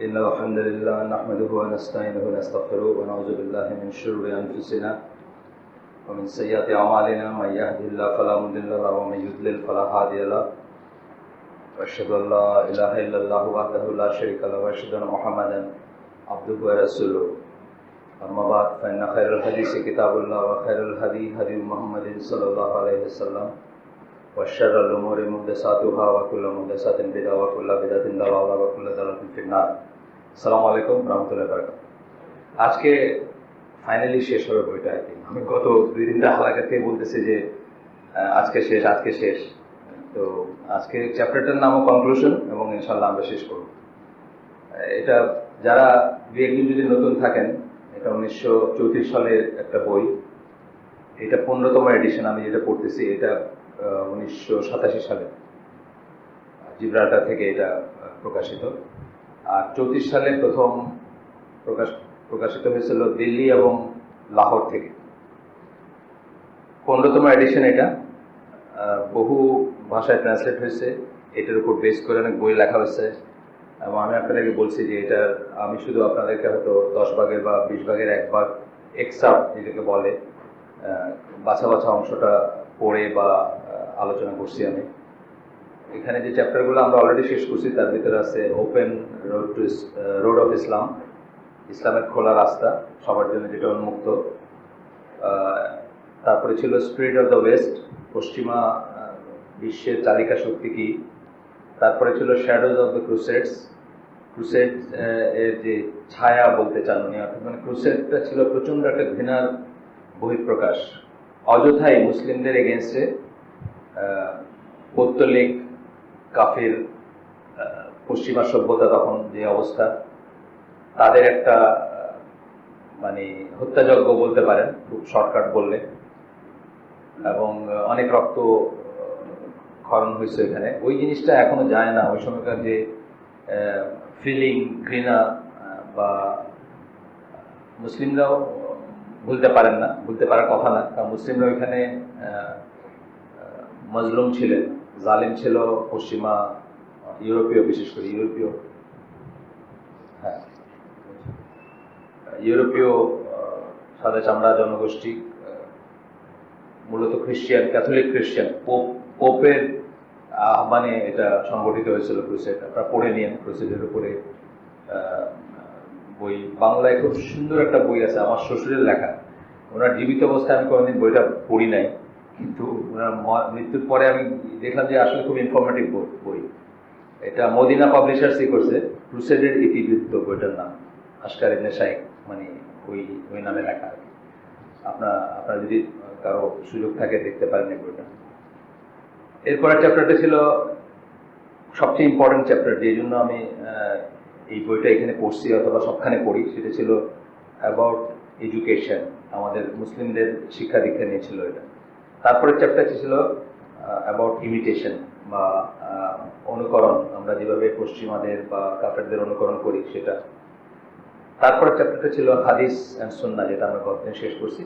إن الحمد لله نحمده ونستعينه ونستغفره ونعوذ بالله من شرور أنفسنا ومن سيئات أعمالنا من يهده الله فلا مضل له ومن يضلل فلا هادي له وأشهد أن لا إله إلا الله وحده لا شريك له وأشهد أن محمدا عبده ورسوله أما بعد فإن خير الحديث كتاب الله وخير الهدي هدي محمد صلى الله عليه وسلم وشر الأمور محدثاتها وكل محدثة بدعة وكل بدعة ضلالة وكل ضلالة في النار আসসালামু আলাইকুম রহমতুল্লাহি ওয়া বারাকাতুহু। আজকে ফাইনালি শেষ হবে বইটা। আমি গত 2 দিন হালকা থেকে বলতেছি যে আজকে শেষ। তো আজকে চ্যাপ্টারটার নামও কনক্লুশন এবং ইনশাআল্লাহ আমরা শেষ করব। এটা যারা একদিন যদি নতুন থাকেন, এটা 1934 সালের একটা বই। এটা 15তম এডিশন আমি যেটা পড়তেছি, এটা 1987 সালে জিব্রাল্টার থেকে এটা প্রকাশিত। আর 34 সালে প্রথম প্রকাশিত হয়েছিল দিল্লি এবং লাহোর থেকে। 15তম এডিশন এটা বহু ভাষায় ট্রান্সলেট হয়েছে। এটার উপর বেস করে অনেক বই লেখা হয়েছে এবং আমি আপনাদেরকে বলছি যে এটা আমি শুধু আপনাদেরকে হয়তো 10 ভাগের বা 20 ভাগের 1 ভাগ এক্সাপ্ট যেটাকে বলে বাছা অংশটা পড়ে বা আলোচনা করছি। আমি এখানে যে চ্যাপ্টারগুলো আমরা অলরেডি শেষ করছি তার ভিতরে আছে ওপেন রোড অফ ইসলাম, ইসলামের খোলা রাস্তা সবার জন্য যেটা উন্মুক্ত। তারপরে ছিল স্পিরিট অফ দ্য ওয়েস্ট, পশ্চিমা বিশ্বের চালিকা শক্তি কি। তারপরে ছিল শ্যাডোজ অফ দ্য ক্রুসেডস, ক্রুসেড এর যে ছায়া বলতে চান উনি, অর্থাৎ মানে ক্রুসেডটা ছিল প্রচণ্ড একটা ঘৃণার বহিঃপ্রকাশ, অযথাই মুসলিমদের এগেনস্টে পৌত্তলিক কাফির পশ্চিমা সভ্যতা তখন যে অবস্থা, তাদের একটা মানে হত্যাযজ্ঞ বলতে পারেন খুব শর্টকাট বললে, এবং অনেক রক্ত ক্ষরণ হয়েছে এখানে। ওই জিনিসটা এখনো যায় না। ওই সময়কার যে ফিলিং, ঘৃণা বা মুসলিমরাও ভুলতে পারেন না, ভুলতে পারার কথা না, কারণ মুসলিমরা ওইখানে মজলুম ছিলেন, জালিম ছিল পশ্চিমা ইউরোপীয়, বিশেষ করে ইউরোপীয় সাদা চামড়া জনগোষ্ঠী, মূলত খ্রিস্টান, ক্যাথলিক খ্রিস্টান। পোপের আহ্বানে এটা সংগঠিত হয়েছিল ক্রুসেড। আপনারা পড়ে নিন ক্রুসেডের উপরে বই। বাংলায় খুব সুন্দর একটা বই আছে, আমার শ্বশুরের লেখা। ওনার জীবিত অবস্থায় আমি কোনোদিন বইটা পড়ি নাই, কিন্তু ওনার মৃত্যুর পরে আমি দেখলাম যে আসলে খুব ইনফরমেটিভ বই। এটা মদিনা পাবলিশার্সই করছে, ক্রুসেডের ইতিবৃত্ত বইটার নাম, আশকার ইবনে শাইখ, মানে ওই নামে লেখা আর কি। আপনার যদি কারো সুযোগ থাকে দেখতে পারেন এই বইটা। এরপরের চ্যাপ্টারটা ছিল সবচেয়ে ইম্পর্টেন্ট চ্যাপ্টার, যেই জন্য আমি এই বইটা এখানে পড়ছি অথবা সবখানে পড়ি। সেটা ছিল অ্যাবাউট এডুকেশন, আমাদের মুসলিমদের শিক্ষা দীক্ষা নিয়েছিল এটা। তারপরে চ্যাপ্টারটি ছিল অ্যাবাউট ইমিটেশন বা অনুকরণ, আমরা যেভাবে পশ্চিমাদের বা কাফেরদের অনুকরণ করি সেটা। তারপরে চ্যাপ্টারটা ছিল হাদিস অ্যান্ড সুন্নাহ, যেটা আমরা গতদিন শেষ করছি।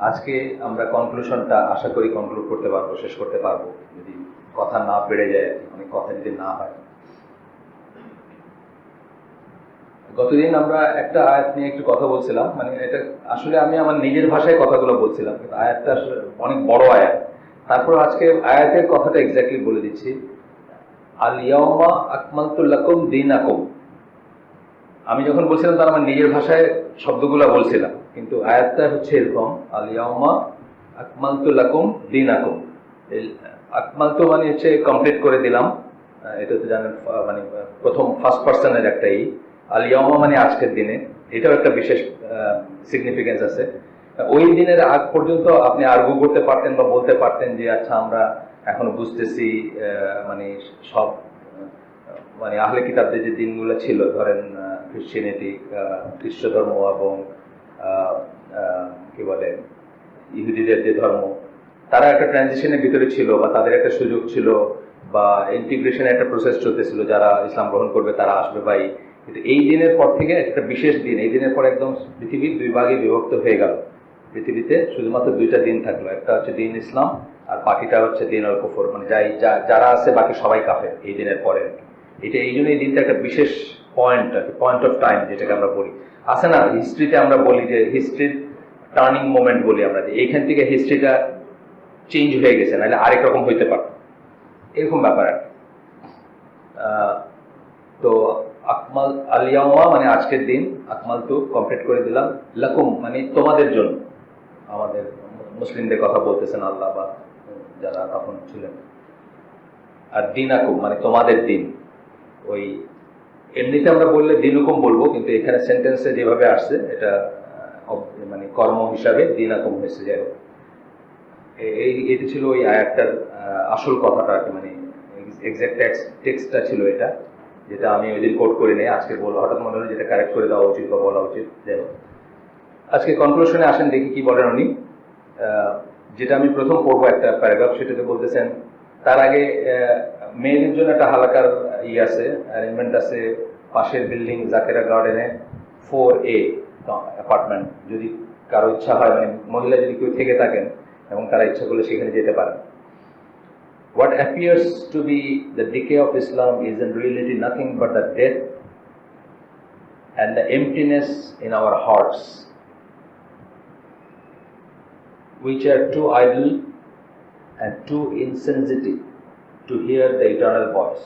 আজকে আমরা কনক্লুশনটা আশা করি কনক্লুড করতে পারবো, শেষ করতে পারবো, যদি কথা না বেড়ে যায়, অনেক কথা যদি না হয়। গতদিন আমরা একটা আয়াত নিয়ে একটু কথা বলছিলাম, মানে এটা আসলে আমি আমার নিজের ভাষায় কথাগুলো বলছিলাম, কিন্তু আয়াতটা আসলে অনেক বড় আয়াত। তারপর আজকে আয়াতের কথাটা এক্স্যাক্টলি বলে দিচ্ছি। আল ইয়াউমা আকমালতু লাকুম দীনাকুম। আমি যখন বলছিলাম তার আমার নিজের ভাষায় শব্দগুলো বলছিলাম, কিন্তু আয়াতটা হচ্ছে এরকম, আল ইয়াউমা আকমালতু লাকুম দীনাকুম। আকমালতু মানে হচ্ছে কমপ্লিট করে দিলাম, এটা তো জানেন, মানে প্রথম ফার্স্ট পার্সনের একটাই। আল ইয়াউমা মানে আজকের দিনে, এটাও একটা বিশেষ সিগনিফিকেন্স আছে। ওই দিনের আগ পর্যন্ত আপনি আর্গু করতে পারতেন বা বলতে পারতেন যে আচ্ছা আমরা এখনো বুঝতেছি, মানে সব মানে আহলে কিতাবদের যে দিনগুলো ছিল, ধরেন খ্রিশ্চানিটি, খ্রিস্ট ধর্ম এবং কি বলে ইহুদিদের যে ধর্ম, তারা একটা ট্রানজিশনের ভিতরে ছিল বা তাদের একটা সুযোগ ছিল বা ইন্টিগ্রেশনের একটা প্রসেস চলতেছিল, যারা ইসলাম গ্রহণ করবে তারা আসবে ভাই। কিন্তু এই দিনের পর থেকে একটা বিশেষ দিন, এই দিনের পর একদম পৃথিবীর 2 ভাগে বিভক্ত হয়ে গেল। পৃথিবীতে শুধুমাত্র 2টা দিন থাকলো, একটা হচ্ছে দিন ইসলাম আর বাকিটা হচ্ছে দিন আল কুফর, মানে যারা আছে বাকি সবাই কাফের এই দিনের পরে। এটা এই জন্য এই দিনটা একটা বিশেষ পয়েন্ট আর কি, পয়েন্ট অফ টাইম যেটাকে আমরা বলি, আছে না হিস্ট্রিতে আমরা বলি যে হিস্ট্রির টার্নিং মোমেন্ট বলি আমরা, যে এইখান থেকে হিস্ট্রিটা চেঞ্জ হয়ে গেছে, নাহলে আরেক রকম হইতে পারে, এরকম ব্যাপার আর কি। তো আকমাল আলিয়াউমা মানে আজকের দিন, আকমাল তো কমপ্লিট করে দিলাম, লাকুম মানে তোমাদের জন্য, আমাদের মুসলিমদের কথা বলতেছেন আল্লাহ বা যারা তখন ছিলেন, আর দিন আকুম মানে তোমাদের দিন। ওই এমনিতে আমরা বললে দিনুকুম বলবো, কিন্তু এখানে সেন্টেন্সে যেভাবে আসছে এটা মানে কর্ম হিসাবে দিন আকুম হয়েছে। যাই হোক, এটি ছিল ওই আয়াতটার আসল কথাটা আর কি, মানে এক্সাক্ট টেক্সটটা ছিল এটা, যেটা আমি ওই দিন কোট করে নেই, আজকে বলবো, হঠাৎ মনে হলো যেটা কারেক্ট করে দেওয়া উচিত বা বলা উচিত। যাই হোক, আজকে কনক্লুশনে আসেন, দেখি কি বলেন উনি। যেটা আমি প্রথম পড়বো একটা প্যারাগ্রাফ, সেটাতে বলতেছেন তার আগে মেয়েদের জন্য একটা হালাকার আছে, অ্যারেঞ্জমেন্ট আছে পাশের বিল্ডিং জাকেরা গার্ডেনে 4A অ্যাপার্টমেন্ট, যদি কারো ইচ্ছা হয়, মানে মহিলা যদি কেউ থেকে থাকেন এবং তারা ইচ্ছা করলে সেখানে যেতে পারেন। What appears to be the decay of Islam is in reality nothing but the death and the emptiness in our hearts, which are too idle and too insensitive to hear the eternal voice.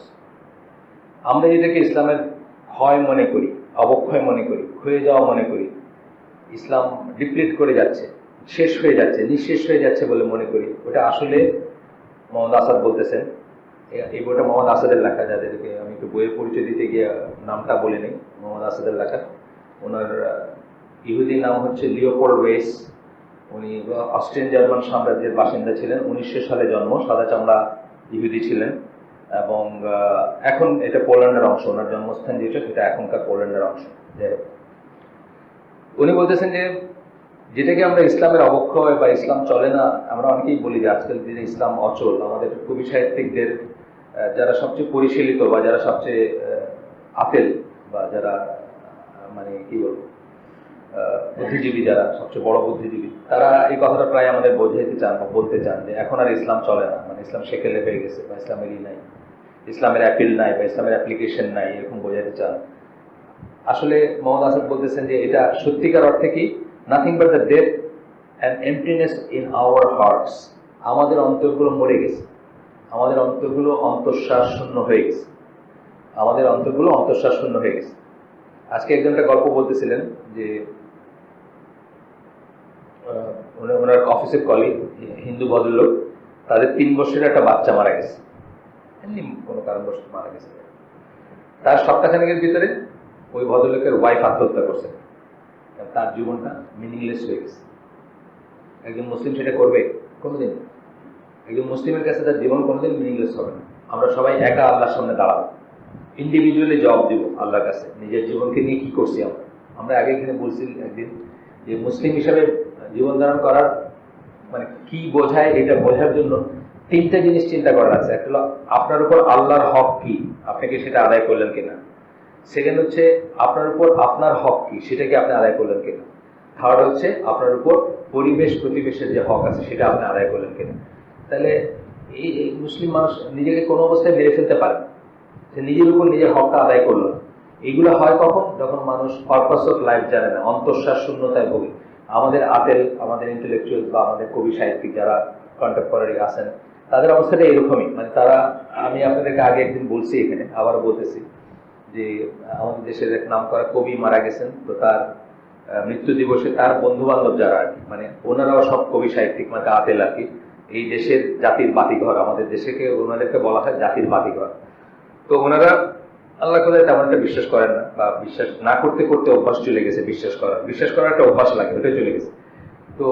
আমরা যেটাকে ইসলামের ক্ষয় মনে করি, অবক্ষয় মনে করি, ক্ষয়ে যাওয়া মনে করি, ইসলাম ডিপ্লিট করে যাচ্ছে, শেষ হয়ে যাচ্ছে, নিঃশেষ হয়ে যাচ্ছে বলে মনে করি, ওটা আসলে মোহাম্মদ আসাদ বলতেছেন। এই বইটা মোহাম্মদ আসাদের লেখা, যাদেরকে আমি একটু বইয়ের পরিচয় দিতে গিয়ে নামটা বলে নিই, মোহাম্মদ আসাদের লেখা। ওনার ইহুদি নাম হচ্ছে লিওপোল্ড ওয়েস। উনি অস্ট্রিয়ান জার্মান সাম্রাজ্যের বাসিন্দা ছিলেন, 1900 সালে জন্ম, সাদা চামড়া ইহুদি ছিলেন, এবং এখন এটা পোল্যান্ডের অংশ, ওনার জন্মস্থান যেটা সেটা এখনকার পোল্যান্ডের অংশ। যাই হোক, উনি বলতেছেন যে যেটাকে আমরা ইসলামের অবক্ষয় বা ইসলাম চলে না, আমরা অনেকেই বলি যে আজকাল দিনে ইসলাম অচল। আমাদের কবি সাহিত্যিকদের যারা সবচেয়ে পরিশীলিত বা যারা সবচেয়ে আতেল বা যারা মানে কি বলবো বুদ্ধিজীবী, যারা সবচেয়ে বড় বুদ্ধিজীবী, তারা এই কথাটা প্রায় আমাদের বোঝাইতে চান বা বলতে চান যে এখন আর ইসলাম চলে না, মানে ইসলাম সেকেলে হয়ে গেছে, বা ইসলামেরই নাই, ইসলামের অ্যাপিল নাই বা ইসলামের অ্যাপ্লিকেশন নাই, এরকম বোঝাতে চান। আসলে মোহাম্মদ আসাদ বলতেছেন যে এটা সত্যিকার অর্থে কি, nothing but the death and emptiness in our hearts. আমাদের অন্তরগুলো মরে গেছে, আমাদের অন্তরগুলো অন্তঃশ্বাস শূন্য হয়ে গেছে, আমাদের অন্তরগুলো অন্তঃশ্বাস শূন্য হয়ে গেছে। আজকে একজন একটা গল্প বলতেছিলেন যে ওনার অফিসের কলিগ, হিন্দু ভদ্রলোক, তাদের 3 বছরের একটা বাচ্চা মারা গেছে, এমনি কোনো কারণবশত মারা গেছে। তার সপ্তাহখানেকের ভিতরে ওই ভদ্রলোকের ওয়াইফ আত্মহত্যা করছে, তার জীবনটা মিনিংলেস হয়ে গেছে। একজন মুসলিম সেটা করবে কোনোদিন? একজন মুসলিমের কাছে তার জীবন কোনোদিন মিনিংলেস হবে না। আমরা সবাই একা আল্লাহর সামনে দাঁড়াবো, ইন্ডিভিজুয়ালি জবাব দিব আল্লাহর কাছে, নিজের জীবনকে নিয়ে কি করছি আমরা। আমরা আগে এখানে বলছি একদিন যে মুসলিম হিসাবে জীবন ধারণ করার মানে কি বোঝায়, এটা বোঝার জন্য 3টা জিনিস চিন্তা করার আছে। একটা হলো আপনার উপর আল্লাহর হক কি, আপনাকে সেটা আদায় করলেন কিনা। সেকেন্ড হচ্ছে আপনার উপর আপনার হক কি, সেটাকে আপনি আদায় করলেন কিনা। থার্ড হচ্ছে আপনার উপর পরিবেশ প্রতিবেশের যে হক আছে সেটা আপনি আদায় করলেন কিনা। তাহলে এই মুসলিম মানুষ নিজেকে কোনো অবস্থায় মেরে ফেলতে পারে না, সে নিজের উপর নিজের হকটা আদায় করলো না। এইগুলো হয় কখন? যখন মানুষ পারপাস অফ লাইফ জানে না, অন্তঃশ্বাস শূন্যতায় ভোগে। আমাদের আতেল, আমাদের ইন্টেলেকচুয়াল বা আমাদের কবি সাহিত্যিক যারা কন্টেম্পোরারি আছেন, তাদের অবস্থাটা এরকমই। মানে তারা, আমি আপনাদেরকে আগে একদিন বলছি, এখানে আবার বলতেছি যে আমাদের দেশের এক নাম করা কবি মারা গেছেন, তো তার মৃত্যু দিবসে তার বন্ধু বান্ধব যারা আর কি, মানে ওনারাও সব কবি সাহিত্যিক, মানে আতেল আর কি। এই দেশের জাতির বাতিঘর, আমাদের দেশকে ওনাদেরকে বলা হয় জাতির বাতিঘর। তো ওনারা আল্লাহ কোথায় তেমন একটা বিশ্বাস করেন না, বা বিশ্বাস না করতে করতে অভ্যাস চলে গেছে বিশ্বাস করার একটা অভ্যাস লাগে, ওটা চলে গেছে। তো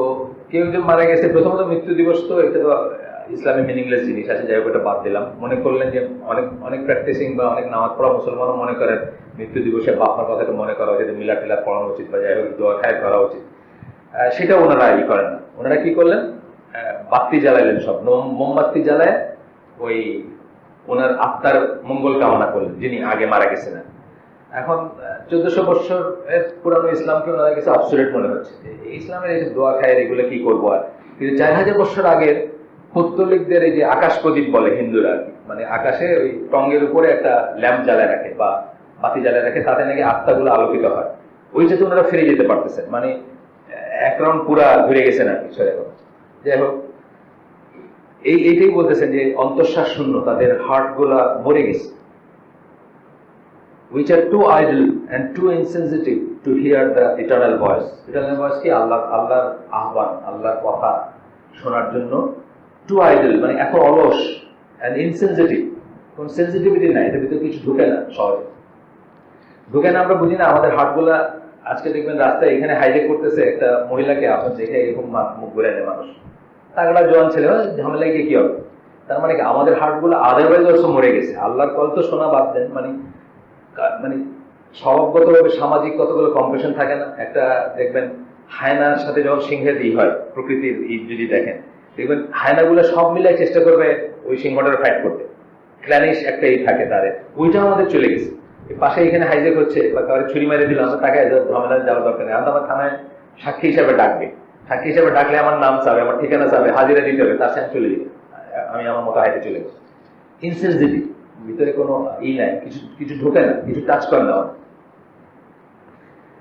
কেউ একজন মারা গেছে, প্রথমত মৃত্যু দিবস তো এটা তো ইসলামে মিনিংলেস জিনিস আছে, যাই হোক এটা বাদ দিলাম। মনে করলেন যে অনেক প্র্যাকটিসিং বা অনেক নামাজ পড়া মুসলমানও মনে করেন মৃত্যু দিবসে বাপমার কথাটা মনে করা উচিত, মিলাদ টিলাদ পড়ানো উচিত, বা যাই হোক দোয়া খায় করা উচিত। সেটা ওনারা করেন না। ওনারা কি করলেন, বাতি জ্বালাইলেন, সব মোমবাতি জ্বালায় ওই ওনার আত্মার মঙ্গল কামনা করলেন, যিনি আগে মারা গেছেন। এখন 1400 বছর পুরানো ইসলামকে ওনাদের কাছে অবসোলেট মনে হচ্ছে। ইসলামের এই যে দোয়া খায়ের এগুলো কি করবো আর। কিন্তু 4000 বছর আগের পৌত্তলিকদের এই যে আকাশ প্রদীপ বলে হিন্দুরা আর কি, মানে আকাশে ওই টঙ্গের উপরে একটা ল্যাম্প জ্বালায় রাখে বা বাতি জ্বালিয়ে রাখে, তাতে নাকি আত্মাগুলো আলোকিত হয়। ওইটাতে ওনারা ফিরে যেতে পারতেছেন, মানে এক রাউন্ড পুরা ঘুরে গেছেন আর কিছু। এখন যাই হোক, এইটাই বলতেছেন যে অন্তঃশ্বাস শূন্য, তাদের হার্ট গুলা মরে গেছে। which are too idle and too insensitive to hear the eternal voice. Eternal voice কি? আল্লাহর আহ্বান, আল্লাহর কথা শোনার জন্য টু আইডল, মানে এত অলস, and insensitive, কোন সেন্সিটিভিটি নাই, এটার ভিতরে কিছু ঢুকে না, সহজে ঢুকে না। আমরা বুঝি না আমাদের হার্টগুলা। আজকে দেখবেন রাস্তায় এখানে হাইজেক করতেছে একটা মহিলাকে, আপনার দেখে এরকম মুখ ঘুরে নেয় মানুষ, তাগড়া জোয়ান ছেলে, ঝামেলায় গিয়ে কি হবে? তার মানে কি আমাদের হার্টগুলো আদারওয়াইজ অলসো মরে গেছে। আল্লাহর কল তো শোনা বাদ দেন, মানে স্বভাবগতভাবে সামাজিক কতগুলো কম্পিটিশন থাকে না? একটা দেখবেন হায়নার সাথে যখন সিংহের হয়, প্রকৃতির যদি দেখেন, দেখবেন হায়নাগুলো সব মিলে চেষ্টা করবে ওই সিংহটার ফাইট করতে, ক্ল্যানিশ একটা থাকে তাদের। ওইটা আমাদের চলে গেছে। পাশে এখানে হাইজেক হচ্ছে বা কারো ছুরি মারে দিলাম, আমরা তাকে ঝামেলা যাওয়ার দরকার নেই। আমার থানায় সাক্ষী হিসাবে ডাকবে, সাক্ষী হিসাবে ডাকলে আমার নাম চাবে, আমার ঠিকানা চাবে, হাজিরা দিতে হবে, তার সাথে চলে যাবে, আমি আমার মতো হাইটে চলে গেছি। ইনসেন্সিটিভ, ভিতরে কোনো নাই, কিছু ঢোকে না, কিছু টাচ করে না।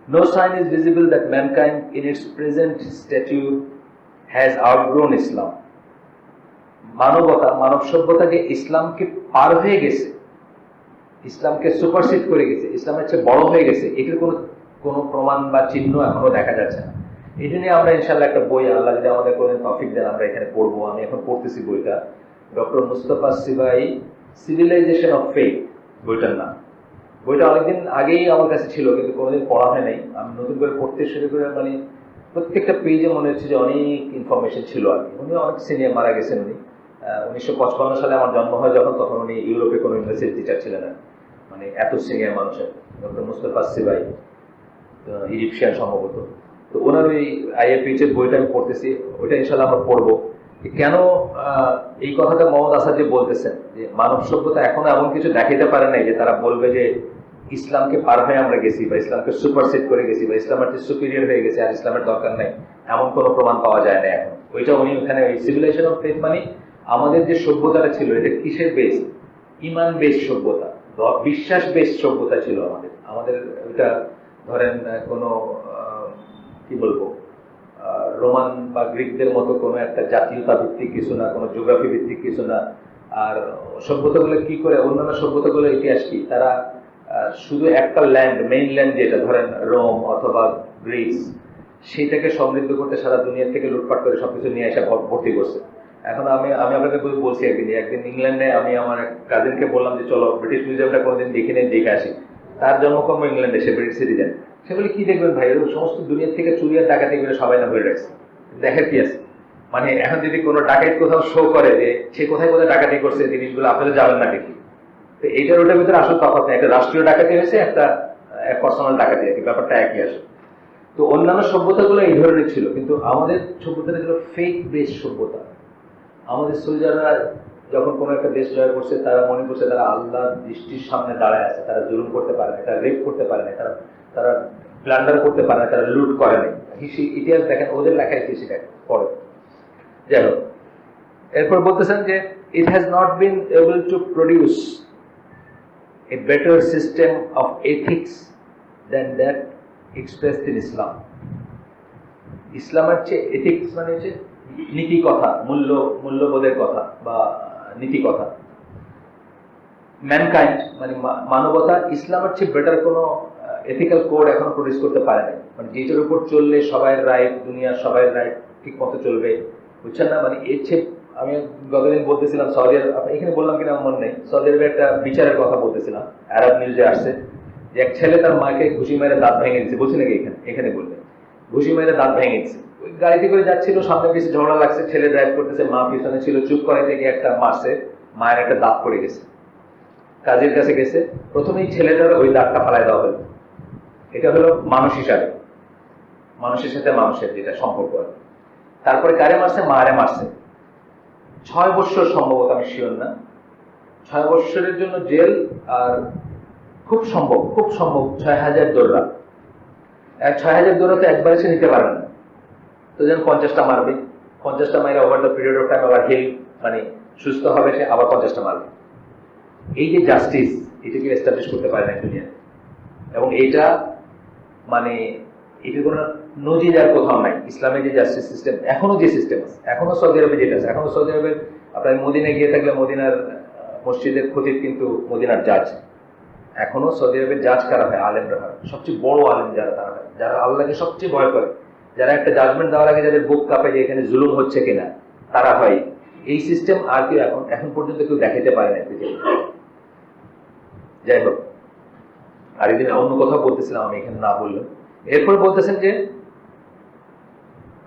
No sign is visible that mankind in its present stature has outgrown Islam. মানব সভ্যতাকে ইসলামকে পার হয়ে গেছে, ইসলামকে সুপারসিড করে গেছে, ইসলামের চেয়ে বড় হয়ে গেছে, এটার কোনো প্রমাণ বা চিহ্ন এখনো দেখা যাচ্ছে না। এটা নিয়ে আমরা ইনশাল্লাহ একটা বই, আল্লাহ যদি আমাদের কোনদিন তৌফিক দেন, আমরা এখানে পড়বো। আমি এখন পড়তেছি বইটা, doctor Mustafa Sibai, civilisation of faith বইটার নাম। বইটা অনেকদিন আগেই আমার কাছে ছিল, কিন্তু কোনোদিন পড়া হয় নাই। আমি নতুন করে পড়তে শুরু করে, মানে প্রত্যেকটা পেজে মনে হচ্ছে যে অনেক ইনফরমেশন ছিল আর কি। উনি অনেক সিনিয়র, মারা গেছেন উনি। 1955 সালে আমার জন্ম হয় যখন, তখন উনি ইউরোপে কোনো ইউনিভার্সিটি টিচার ছিলেন না, মানে এত সিনিয়র মানুষের, ডক্টর মুস্তাফা সিবাই, ইজিপশিয়ান সম্ভবত। তো ওনার ওই আইএপিএইচ এর বইটা আমি পড়তেছি, ওইটা ইনশাল্লাহ আমরা পড়বো। কেন এই কথাটা মোহাম্মদ আসাদ যে বলতেছেন যে মানব সভ্যতা এখনো এমন কিছু দেখাইতে পারে নাই যে তারা বলবে যে ইসলামকে পার হয়ে আমরা গেছি, বা ইসলামকে সুপারসিড করে গেছি, বা ইসলামের চেয়ে সুপিরিয়র হয়ে গেছে, আর ইসলামের দরকার নাই, এমন কোনো প্রমাণ পাওয়া যায় না এখন। ওইটা উনি ওখানে ওই সিভিলাইজেশন অফ ফেথ, মানে আমাদের যে সভ্যতাটা ছিল, এটা কিসের বেস? ইমান বেস সভ্যতা, বিশ্বাস বেস সভ্যতা ছিল আমাদের ওইটা। ধরেন কোনো কি বলবো, রোমান বা গ্রিকদের মতো কোনো একটা জাতীয়তা ভিত্তিক কিছু না, কোনো জিওগ্রাফি ভিত্তিক কিছু না। আর সভ্যতাগুলো কি করে, অন্যান্য সভ্যতাগুলোর ইতিহাস কি, তারা শুধু একটা ল্যান্ড, মেইন ল্যান্ড যেটা ধরেন রোম অথবা গ্রিস, সেটাকে সমৃদ্ধ করতে সারা দুনিয়া থেকে লুটপাট করে সবকিছু নিয়ে এসে ভর্তি করছে। এখন আমি আপনাকে বলছি একদিন ইংল্যান্ডে আমি আমার এক কাজিনকে বললাম যে চলো ব্রিটিশ মিউজিয়ামটা কোনোদিন দেখে আসি। তার জন্মকর্ম ইংল্যান্ডে, সে ব্রিটিশ সিটিজেন। সে বলে কি দেখবেন ভাই, সমস্ত দুনিয়া থেকে চুরি আর ডাকাতি করে সবাই না ভরে রাখছে, দেখার কি আছে? মানে এখন যদি কোনো ডাকাত কোথাও শো করে যে সে কোথায় কোথায় ডাকাতি করছে, জিনিসগুলো আপনারা যাবেন না দেখি। তো এইটার ওটার ভিতরে আসল তফাৎ নেই, একটা রাষ্ট্রীয় ডাকাতি হয়েছে, একটা পার্সোনাল ডাকাতি, আর কি, ব্যাপারটা একই আসে। তো অন্যান্য সভ্যতাগুলো এই ধরনের ছিল, কিন্তু আমাদের সভ্যতাটা ছিল ফেথ বেস সভ্যতা। আমাদের সোলজাররা যখন কোনো একটা দেশ জয় করছে, তারা মনে করছে তারা আল্লাহর দৃষ্টির সামনে দাঁড়ায় আছে, তারা জুলুম করতে পারে না, তারা রেপ করতে পারে না, তারা প্লান্ডার করতে পারে না, তারা লুট করে নাই। ইতিহাস দেখেন, ওদের লেখা ইতিহাস পড়ে। যাই হোক, এরপর বলতেছেন যে it has not been able to produce a better system of ethics than that expressed in Islam. ইসলামের চেয়ে এথিক্স মানে হচ্ছে নীতি কথা, মূল্যবোধের কথা বা নীতি কথা। ম্যানকাইন্ড মানে মানবতা, ইসলামের চেয়ে বেটার কোনো এথিক্যাল কোড এখনো প্রডিউস করতে পারে না, মানে যেটার উপর চললে সবাই রাইট, দুনিয়ার সবাই রাইট, ঠিক মতো চলবে, বুঝছেন না? মানে এর চেয়ে আমি গতদিন বলতেছিলাম সৌদি আরব, এখানে বললাম কিনা আমার মনে নেই, সৌদি আরবে একটা বিচারের কথা বলতেছিলাম, আরব নিউজে আসছে যে এক ছেলে তার মাকে ঘুষি মেরে দাঁত ভেঙে দিচ্ছে, বলছি নাকি এখানে বললে, ঘুষি মেরে দাঁত ভেঙে দিচ্ছে। ওই গাড়িতে করে যাচ্ছিল, সামনে বেশি ঝগড়া লাগছে, ছেলে ড্রাইভ করতেছে, মা পিছনে ছিল, চুপ করে থেকে একটা মারছে, মায়ের একটা দাঁত পড়ে গেছে। কাজের কাছে গেছে, প্রথমেই ছেলেটার ওই দাঁতটা ফালাই দেওয়া হলো। এটা হলো মানুষ হিসাবে, মানুষের সাথে মানুষের যেটা সম্পর্ক। তারপরে কারে মারছে? মারে মারছে। 6 বছর সম্ভবত, আমি শিওর না, 6 বছরের জন্য জেল, আর খুব সম্ভব 6000 দৌড়া। 6000 দৌড়া তো একবার এসে নিতে পারে না, তো যেন 50টা মারবে, 50টা মাইরে over the period of time আবার হিল, মানে সুস্থ হবে সে, আবার 50টা মারবে। এই যে জাস্টিস, এটাকে এস্টাবলিশ করতে পারে না দুনিয়া। এবং এটা মানে এটা কোনো নজির আর কোথাও নাই। ইসলামের যে জাস্টিস সিস্টেম এখনো যে সিস্টেম আছে, এখনো সৌদি আরবে যেটা আছে, এখনো সৌদি আরবের আপনার মদিনায় গিয়ে থাকলে মদিনার মসজিদের খতিব কিন্তু মদিনার জাজ। এখনো সৌদি আরবের জাজ কারা হয়? আলেমরা হয়। সবচেয়ে বড় আলেম যারা, তারা হয় যারা আল্লাহকে সবচেয়ে ভয় করে, যারা একটা জাজমেন্ট দেওয়ার আগে যাদের বুক কাঁপে যে এখানে জুলুম হচ্ছে কিনা, তারা হয়। এই সিস্টেম আর কেউ এখন পর্যন্ত কেউ দেখাতে পারে না। যাই হোক, আরেকদিন অন্য কথা বলতেছিলাম আমি, এখানে না বললাম। এরপর বলতেছেন যে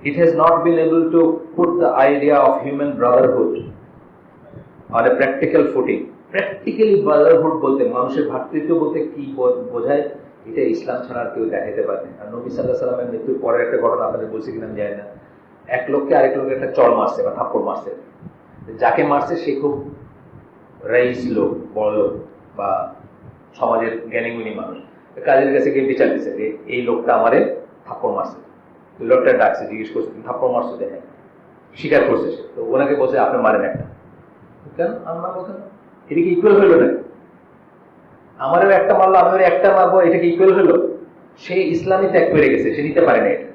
it has not been able to put the idea of human brotherhood on a practical footing. Practically brotherhood বলতে, মানুষের ভ্রাতৃত্ব বলতে কি বোঝায়, এটা ইসলাম ছাড়া আর কেউ দেখাতে পারে না। আর নবী সাল্লাল্লাহু আলাইহি ওয়াসাল্লামের মৃত্যুর পরে একটা ঘটনা আপনাদের বলছি কিনা আমি জানি না, এক লোককে আরেক লোকের একটা চড় মারছে বা থাপ্পড় মারছে। যাকে মারছে সে খুব রাইস লোক, বড় লোক বা সমাজের জ্ঞানীগুণী মানুষ। কাজের কাছে গিয়ে বিচার দিচ্ছে যে এই লোকটা আমারে থাপ্পড় মারছে। লোকটা ডাকছে, জিজ্ঞেস করছে তুমি থাপ্পড় মারছো? যে হ্যাঁ। স্বীকার করছে সে। তো ওনাকে বলছে আপনি মারেন একটা। কেন আমরা বলতেন এটা কি ইকুয়াল হইলো না? আমারও একটা মারলো, আমি একটা মারবো, এটা কি ইকুয়াল হইলো? সে ইসলামই ত্যাগ করে গেছে, সে নিতে পারে না এটা।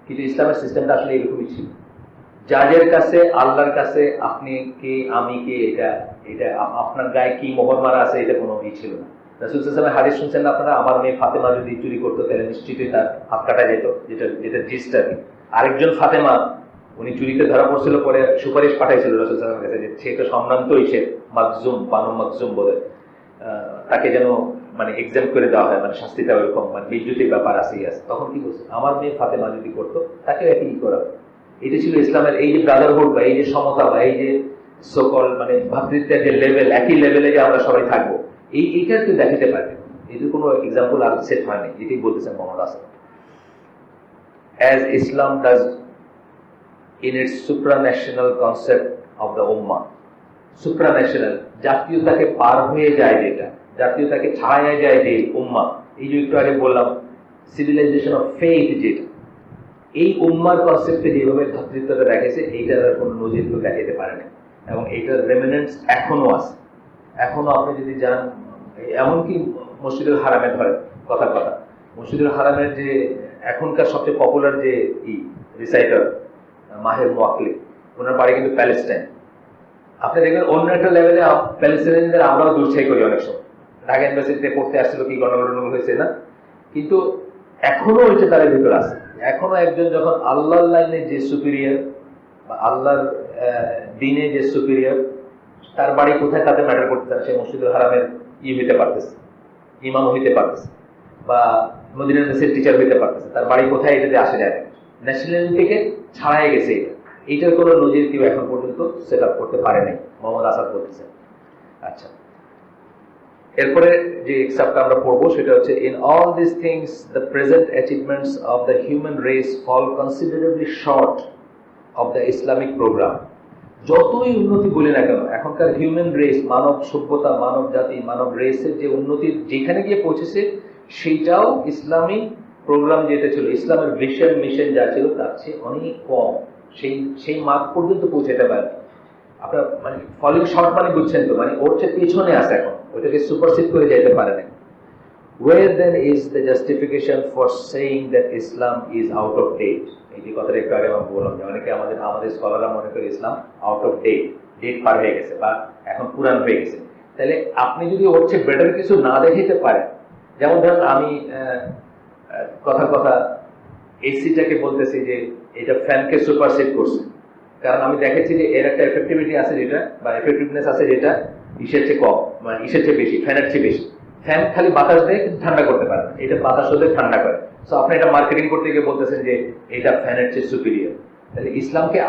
কিন্তু ইসলামের সিস্টেমটা আসলে এরকমই ছিল। জাজের কাছে, আল্লাহর কাছে আপনি কে আমি কে, এটা আপনার গায়ে কি মোহর মারা আছে, এটা কোনো ই ছিল না। রাসূল সাল্লাল্লাহু আলাইহি ওয়াসাল্লাম হাদিস শুনছেন না আপনারা, আমার মেয়ে ফাতেমা যদি চুরি করতো তাহলে নিশ্চিতই তার হাত কাটা যেত, যেটা জিস্ট আর কি। আরেকজন ফাতেমা, উনি চুরিতে ধরা পড়ছিল, পরে সুপারিশ পাঠাইছিল রাসূল সাল্লাল্লাহু আলাইহি ওয়াসাল্লামের কাছে যে সে তো সম্ভ্রান্তই, সে মাকজুম, বানু মাকজুম বলে, তাকে যেন মানে এক্সাম করে দেওয়া হয়, মানে শাস্তিটা ওইরকম মানে বিদ্যুতের ব্যাপার আসেই আছে। তখন কি বলছে, আমার মেয়ে ফাতেমা যদি করতো তাকে একই করা। এটা ছিল ইসলামের এই যে ব্রাদারহুড বা এই যে সমতা বা এই যে সকল মানে ভাতৃত্বের যে লেভেল, একই লেভেলে যে আমরা সবাই থাকবো, এইটা কেউ দেখাতে পারবে। এটার কোনো এক্সাম্পল আর সেট হয়নি। এটাই বলতেছেন Mohammad Hasan. As Islam does in its supranational concept of the Ummah, supranational, জাতীয়তাকে পার হয়ে যায় যেটা, জাতীয়তাকে ছাড়াইয়া যায় যে উম্মা, এই যে একটু আগে বললাম সিভিলাইজেশন অফ ফেইথ, যেটা এই উম্মার কনসেপ্টে যেভাবে ভ্রাতৃত্বটা দেখেছে, এইটার আর কোনো নজির কেউ দেখাতে পারে না। এবং এইটার রেমিনেন্স এখনো আছে। এখনো আপনি যদি যান, এমনকি মসজিদুল হারামে ধরেন, কথা মসজিদুল হারামের যে এখনকার সবচেয়ে পপুলার যে রিসাইটার মাহের মুয়াক্কিল, ওনার বাড়ি কিন্তু প্যালেস্টাইন। আপনি দেখবেন অন্য একটা লেভেলে প্যালেস্টাইনদের আমরাও দুর্ছাই করি অনেক সময়, ঢাকা ইউনিভার্সিটিতে পড়তে আসছিল কি গন্ডগোল হয়েছে না, কিন্তু এখনো ওইটা তাদের ভিতর আছে। এখনো একজন যখন আল্লাহর লাইনে যে সুপিরিয়র বা আল্লাহর দিনে যে সুপিরিয়র, তার বাড়ি কোথায় তাতে ম্যাটার করতে চান, সে মসজিদুল হারামের হইতে পারতেছে, ইমাম হইতে পারতেছে, বা মদিনা মেসের টিচার হইতে পারতেছে, তার বাড়ি কোথায় এটাতে আসে যায় না। ন্যাশনালিটিকে ছাড়াই গেছে এটা। এইটার কোনো নজির কেউ এখন পর্যন্ত সেট আপ করতে পারে নাই, মোহাম্মদ আসাদ বলতেছেন। আচ্ছা, এরপরে যে এক্সাম্পলটা আমরা পড়বো সেটা হচ্ছে, in all this things the present achievements of the human race fall considerably short of the Islamic programme. যতই উন্নতি বলি না কেন, এখনকার হিউম্যান রেস, মানব সভ্যতা, মানব জাতি, মানব রেসের যে উন্নতি যেখানে গিয়ে পৌঁছেছে, সেইটাও ইসলামিক প্রোগ্রাম যেটা ছিল, ইসলামের ভিশন মিশন যা ছিল তার চেয়ে অনেক কম। সেই মার্ক পর্যন্ত পৌঁছাতে পারে। আপনার মানে ফলিং শর্ট মানে বুঝছেন তো, মানে ওর চেয়ে পেছনে আছে এখন, ওইটাকে সুপারসিড করে যেতে পারে না। Where then is the justification for saying that Islam is out of date? এই যে কথাটা একটু আগে আমি বললাম যে অনেকে আমাদের স্কলাররা মনে করে ইসলাম আউট অফ ডেট পার হয়ে গেছে বা এখন পুরান হয়ে গেছে। তাহলে আপনি যদি ওর চেয়ে বেটার কিছু না দেখাতে পারেন, যেমন ধরেন আমি কথা এসিটাকে বলতেছি যে এটা ফ্যানকে সুপারসিড করছে, কারণ আমি দেখেছি যে এর একটা এফেক্টিভিটি আছে যেটা, বা এফেক্টিভনেস আছে যেটা ইসের চেয়ে কম, মানে ইসের চেয়ে বেশি, ফ্যানের চেয়ে বেশি। ফ্যান খালি বাতাস দেয় কিন্তু ঠান্ডা করতে পারে না, এটা বাতাস হলে ঠান্ডা করে। সো আপনি এটা মার্কেটিং করতে গিয়ে বলতেছেন যে এটা ফ্যানের চেয়ে সুপিরিয়র। তাহলে ইসলামকে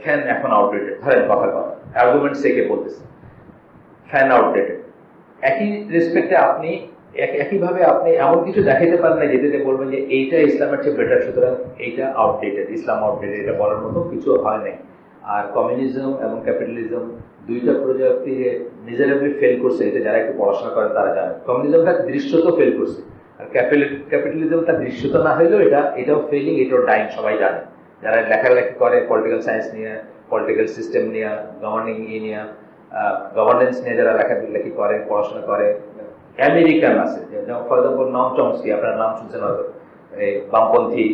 ফ্যান এখন আউটডেটেড, ধরেন কথা আর্গুমেন্ট সেকে বলতেছে ফ্যান আউটডেটেড। একই রেসপেক্টে আপনি একইভাবে আপনি এমন কিছু দেখাতে পারেন না যেটাতে বলবেন যে এইটা ইসলামের চেয়ে বেটার, সুতরাং এইটা আউটডেটেড, ইসলাম আউটডেটেড, এটা বলার মতো কিছু হয় নাই। আর কমিউনিজম এবং ক্যাপিটালিজম দুইটা প্রযুক্তি মিজারেবলি ফেল করছে, এটা যারা একটু পড়াশোনা করেন তারা জানে। কমিউনিজমটা দৃশ্যত ফেল করছে, আর ক্যাপিটালিজমটা দৃশ্যত না হলেও এটাও ফেলিং, এটাও ডাইং, সবাই জানে। যারা লেখালেখি করে পলিটিক্যাল সায়েন্স নিয়ে, পলিটিক্যাল সিস্টেম নিয়ে, গভর্নিং নিয়ে, গভর্নেন্স নিয়ে যারা লেখালেখি করে, পড়াশোনা করে, আমেরিকান আছে, যেমন ফর এক্সাম্পল নম চমস্কি, আপনার নাম শুনছেন হয়তো, এই বামপন্থী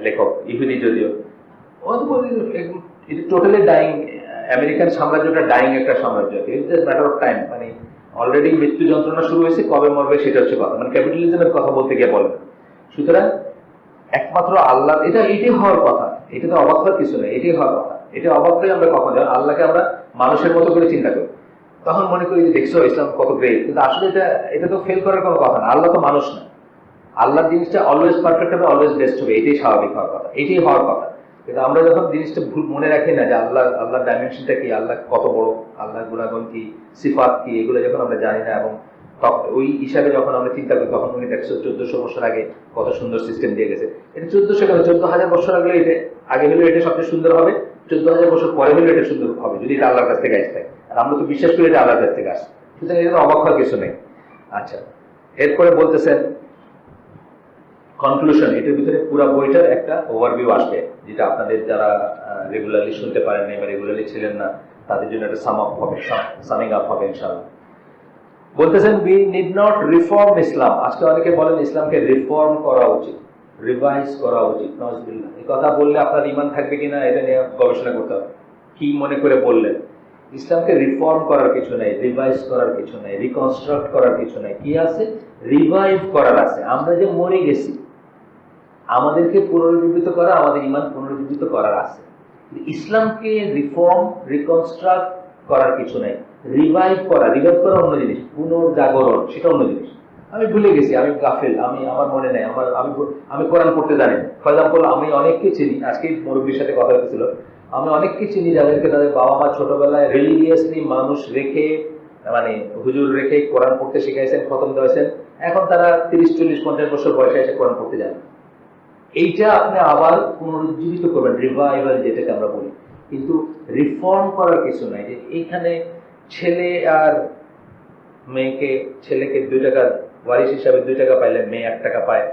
লেখক, ইহুদি যদিও, এটা টোটালি ডাইং, আমেরিকান সাম্রাজ্যটা ডাইং একটা সাম্রাজ্য, it's just matter of time, মানে অলরেডি মৃত্যু যন্ত্রণা শুরু হয়েছে, কবে মরবে সেটা হচ্ছে কথা, মানে ক্যাপিটালিজমের কথা বলতে গিয়ে বলেন। সুতরাং একমাত্র আল্লাহ, এটাই হওয়ার কথা, এটা তো অবাক হওয়ার কিছু নেই, এটাই হওয়ার কথা। এটা অবাক হয়ে আমরা কখন যখন আল্লাহকে আমরা মানুষের মতো করে চিন্তা করি, তখন মনে করি যে দেখছো ইসলাম কত গ্রেট, কিন্তু আসলে এটা তো ফেল করার কোনো কথা না, আল্লাহ তো মানুষ না। আল্লাহর জিনিসটা অলওয়েজ পারফেক্ট হবে, অলওয়েজ বেস্ট হবে, এটাই স্বাভাবিক হওয়ার কথা, এটাই হওয়ার কথা। কিন্তু আমরা যখন জিনিসটা ভুল মনে রাখি না যে আল্লাহর ডাইমেনশনটা কি, আল্লাহ কত বড়, আল্লাহর গুণাগুণ কি, সিফাত কি, এগুলো যখন আমরা জানি না, এবং ওই হিসাবে যখন আমরা চিন্তা করি, তখন উনি 1400 বছর আগে কত সুন্দর সিস্টেম দিয়ে গেছে। এটা 1400 কেন, 14,000 বছর আগে হলে এটা সবচেয়ে সুন্দর হবে, 14,000 বছর পরে হলে এটা সুন্দর হবে, যদি এটা আল্লাহর কাছ থেকে আসতে হয়। আর আমরা তো বিশ্বাস করি এটা আল্লাহর কাছ থেকে আসে, সুতরাং এটা অবাক হওয়ার কিছু নেই। আচ্ছা, এরপরে বলতেছেন কনক্লুশন, এটার ভিতরে পুরো বইটার একটা ওভারভিউ আসবে, যেটা আপনাদের যারা রেগুলারলি শুনতে পারেন না বা রেগুলারলি ছিলেন না, তাদের জন্য একটা সামিং আপ হবে ইনশাআল্লাহ। বলতেছেন উই নিড নট রিফর্ম ইসলাম। আজকে অনেকে বলেন ইসলামকে রিফর্ম করা উচিত, রিভাইজ করা উচিত। নাউজুবিল্লাহ, এই কথা বললে আপনার ঈমান থাকবে কিনা এটা নিয়ে গবেষণা করতে হবে, কি মনে করে বললেন। ইসলামকে রিফর্ম করার কিছু নাই, রিভাইজ করার কিছু নাই, রিকনস্ট্রাক্ট করার কিছু নাই। কি আছে? রিভাইভ করার আছে। আমরা যে মরে গেছি, আমাদেরকে পুনরুজ্জীবিত করা, আমাদের ঈমান পুনরুজ্জীবিত করার আছে। ইসলামকে রিফর্ম রিকনস্ট্রাক্ট করার কিছু নাই। রিভাইভ করা অন্য জিনিস, পুনর্জাগরণ সেটা অন্য জিনিস। আমি ভুলে গেছি, আমি গাফেল, আমার মনে নেই, আমি কোরআন পড়তে জানি। ফর এক্সাম্পল, আমি অনেককে চিনি, আজকে মুরব্বীর সাথে কথা হচ্ছিল, আমি অনেককে চিনি যাদেরকে তাদের বাবা মা ছোটবেলায় রিলিজিয়াসলি মানুষ রেখে, মানে হুজুর রেখে কোরআন পড়তে শিখাইছেন, খতম দিয়েছেন, এখন তারা 30, 40, 50 বছর বয়সে এসে কোরআন পড়তে যান। এইটা আপনি আবার পুনরুজ্জীবিত করবেন, রিভাইভাল যেটাকে আমরা বলি। কিন্তু রিফর্ম করার কিছু নাই, যে এইখানে ছেলে আর মেয়েকে, ছেলেকে 2 টাকা ওয়ারিশ হিসাবে 2 টাকা পাইলে মেয়ে 1 টাকা পায়,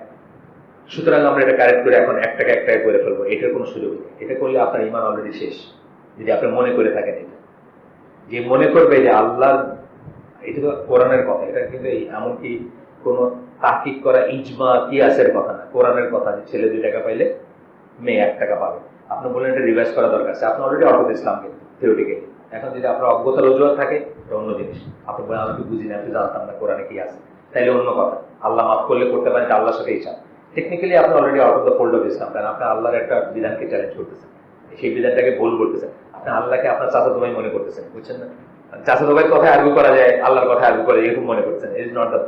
সুতরাং আমরা এটা কারেক্ট করে এখন 1 টাকা 1 টাকা করে ফেলবো, এটার কোনো সুযোগ নেই। এটা করলে আপনার ঈমান অলরেডি শেষ, যদি আপনি মনে করে থাকেন। এটা যে মনে করবে যে আল্লাহর, এটা তো কোরআনের কথা, এটা কিন্তু এমনকি কোনো তাহকিক করা ইজমা কিয়াসের কথা না, কোরআনের কথা, যে ছেলে 2 টাকা পাইলে মেয়ে 1 টাকা পাবে। আপনি বললেন এটা রিভাইজ করা দরকার আছে, আপনি অলরেডি অর্থ ইসলাম কিন্তু থিওরিটিক্যালি। এখন যদি আপনার অজ্ঞতার অজুহাত থাকে, এটা অন্য জিনিস। আপনি বলেন আমি তো বুঝি না, আমি তো জানতাম না কোরআনে কি আছে, তাইলে অন্য কথা। আল্লাহ মাফ করলে করতে পারেন, এটা আল্লাহর সাথে ইচ্ছা। টেকনিক্যালি আপনি already out of the fold of Islam, কারণ আপনি আল্লাহর একটা বিধানকে চ্যালেঞ্জ করতেছেন, সেই বিধানটাকে ভুল করতেছেন। আপনি আল্লাহকে আপনার চাচাতো ভাই মনে করতেছেন, বুঝছেন না? চাচাতো ভাইয়ের কথা আর্গু করা যায়, আল্লাহর কথা আর্গু করা যায়, এরকম মনে করছেন। ইট ইজ নট দ্য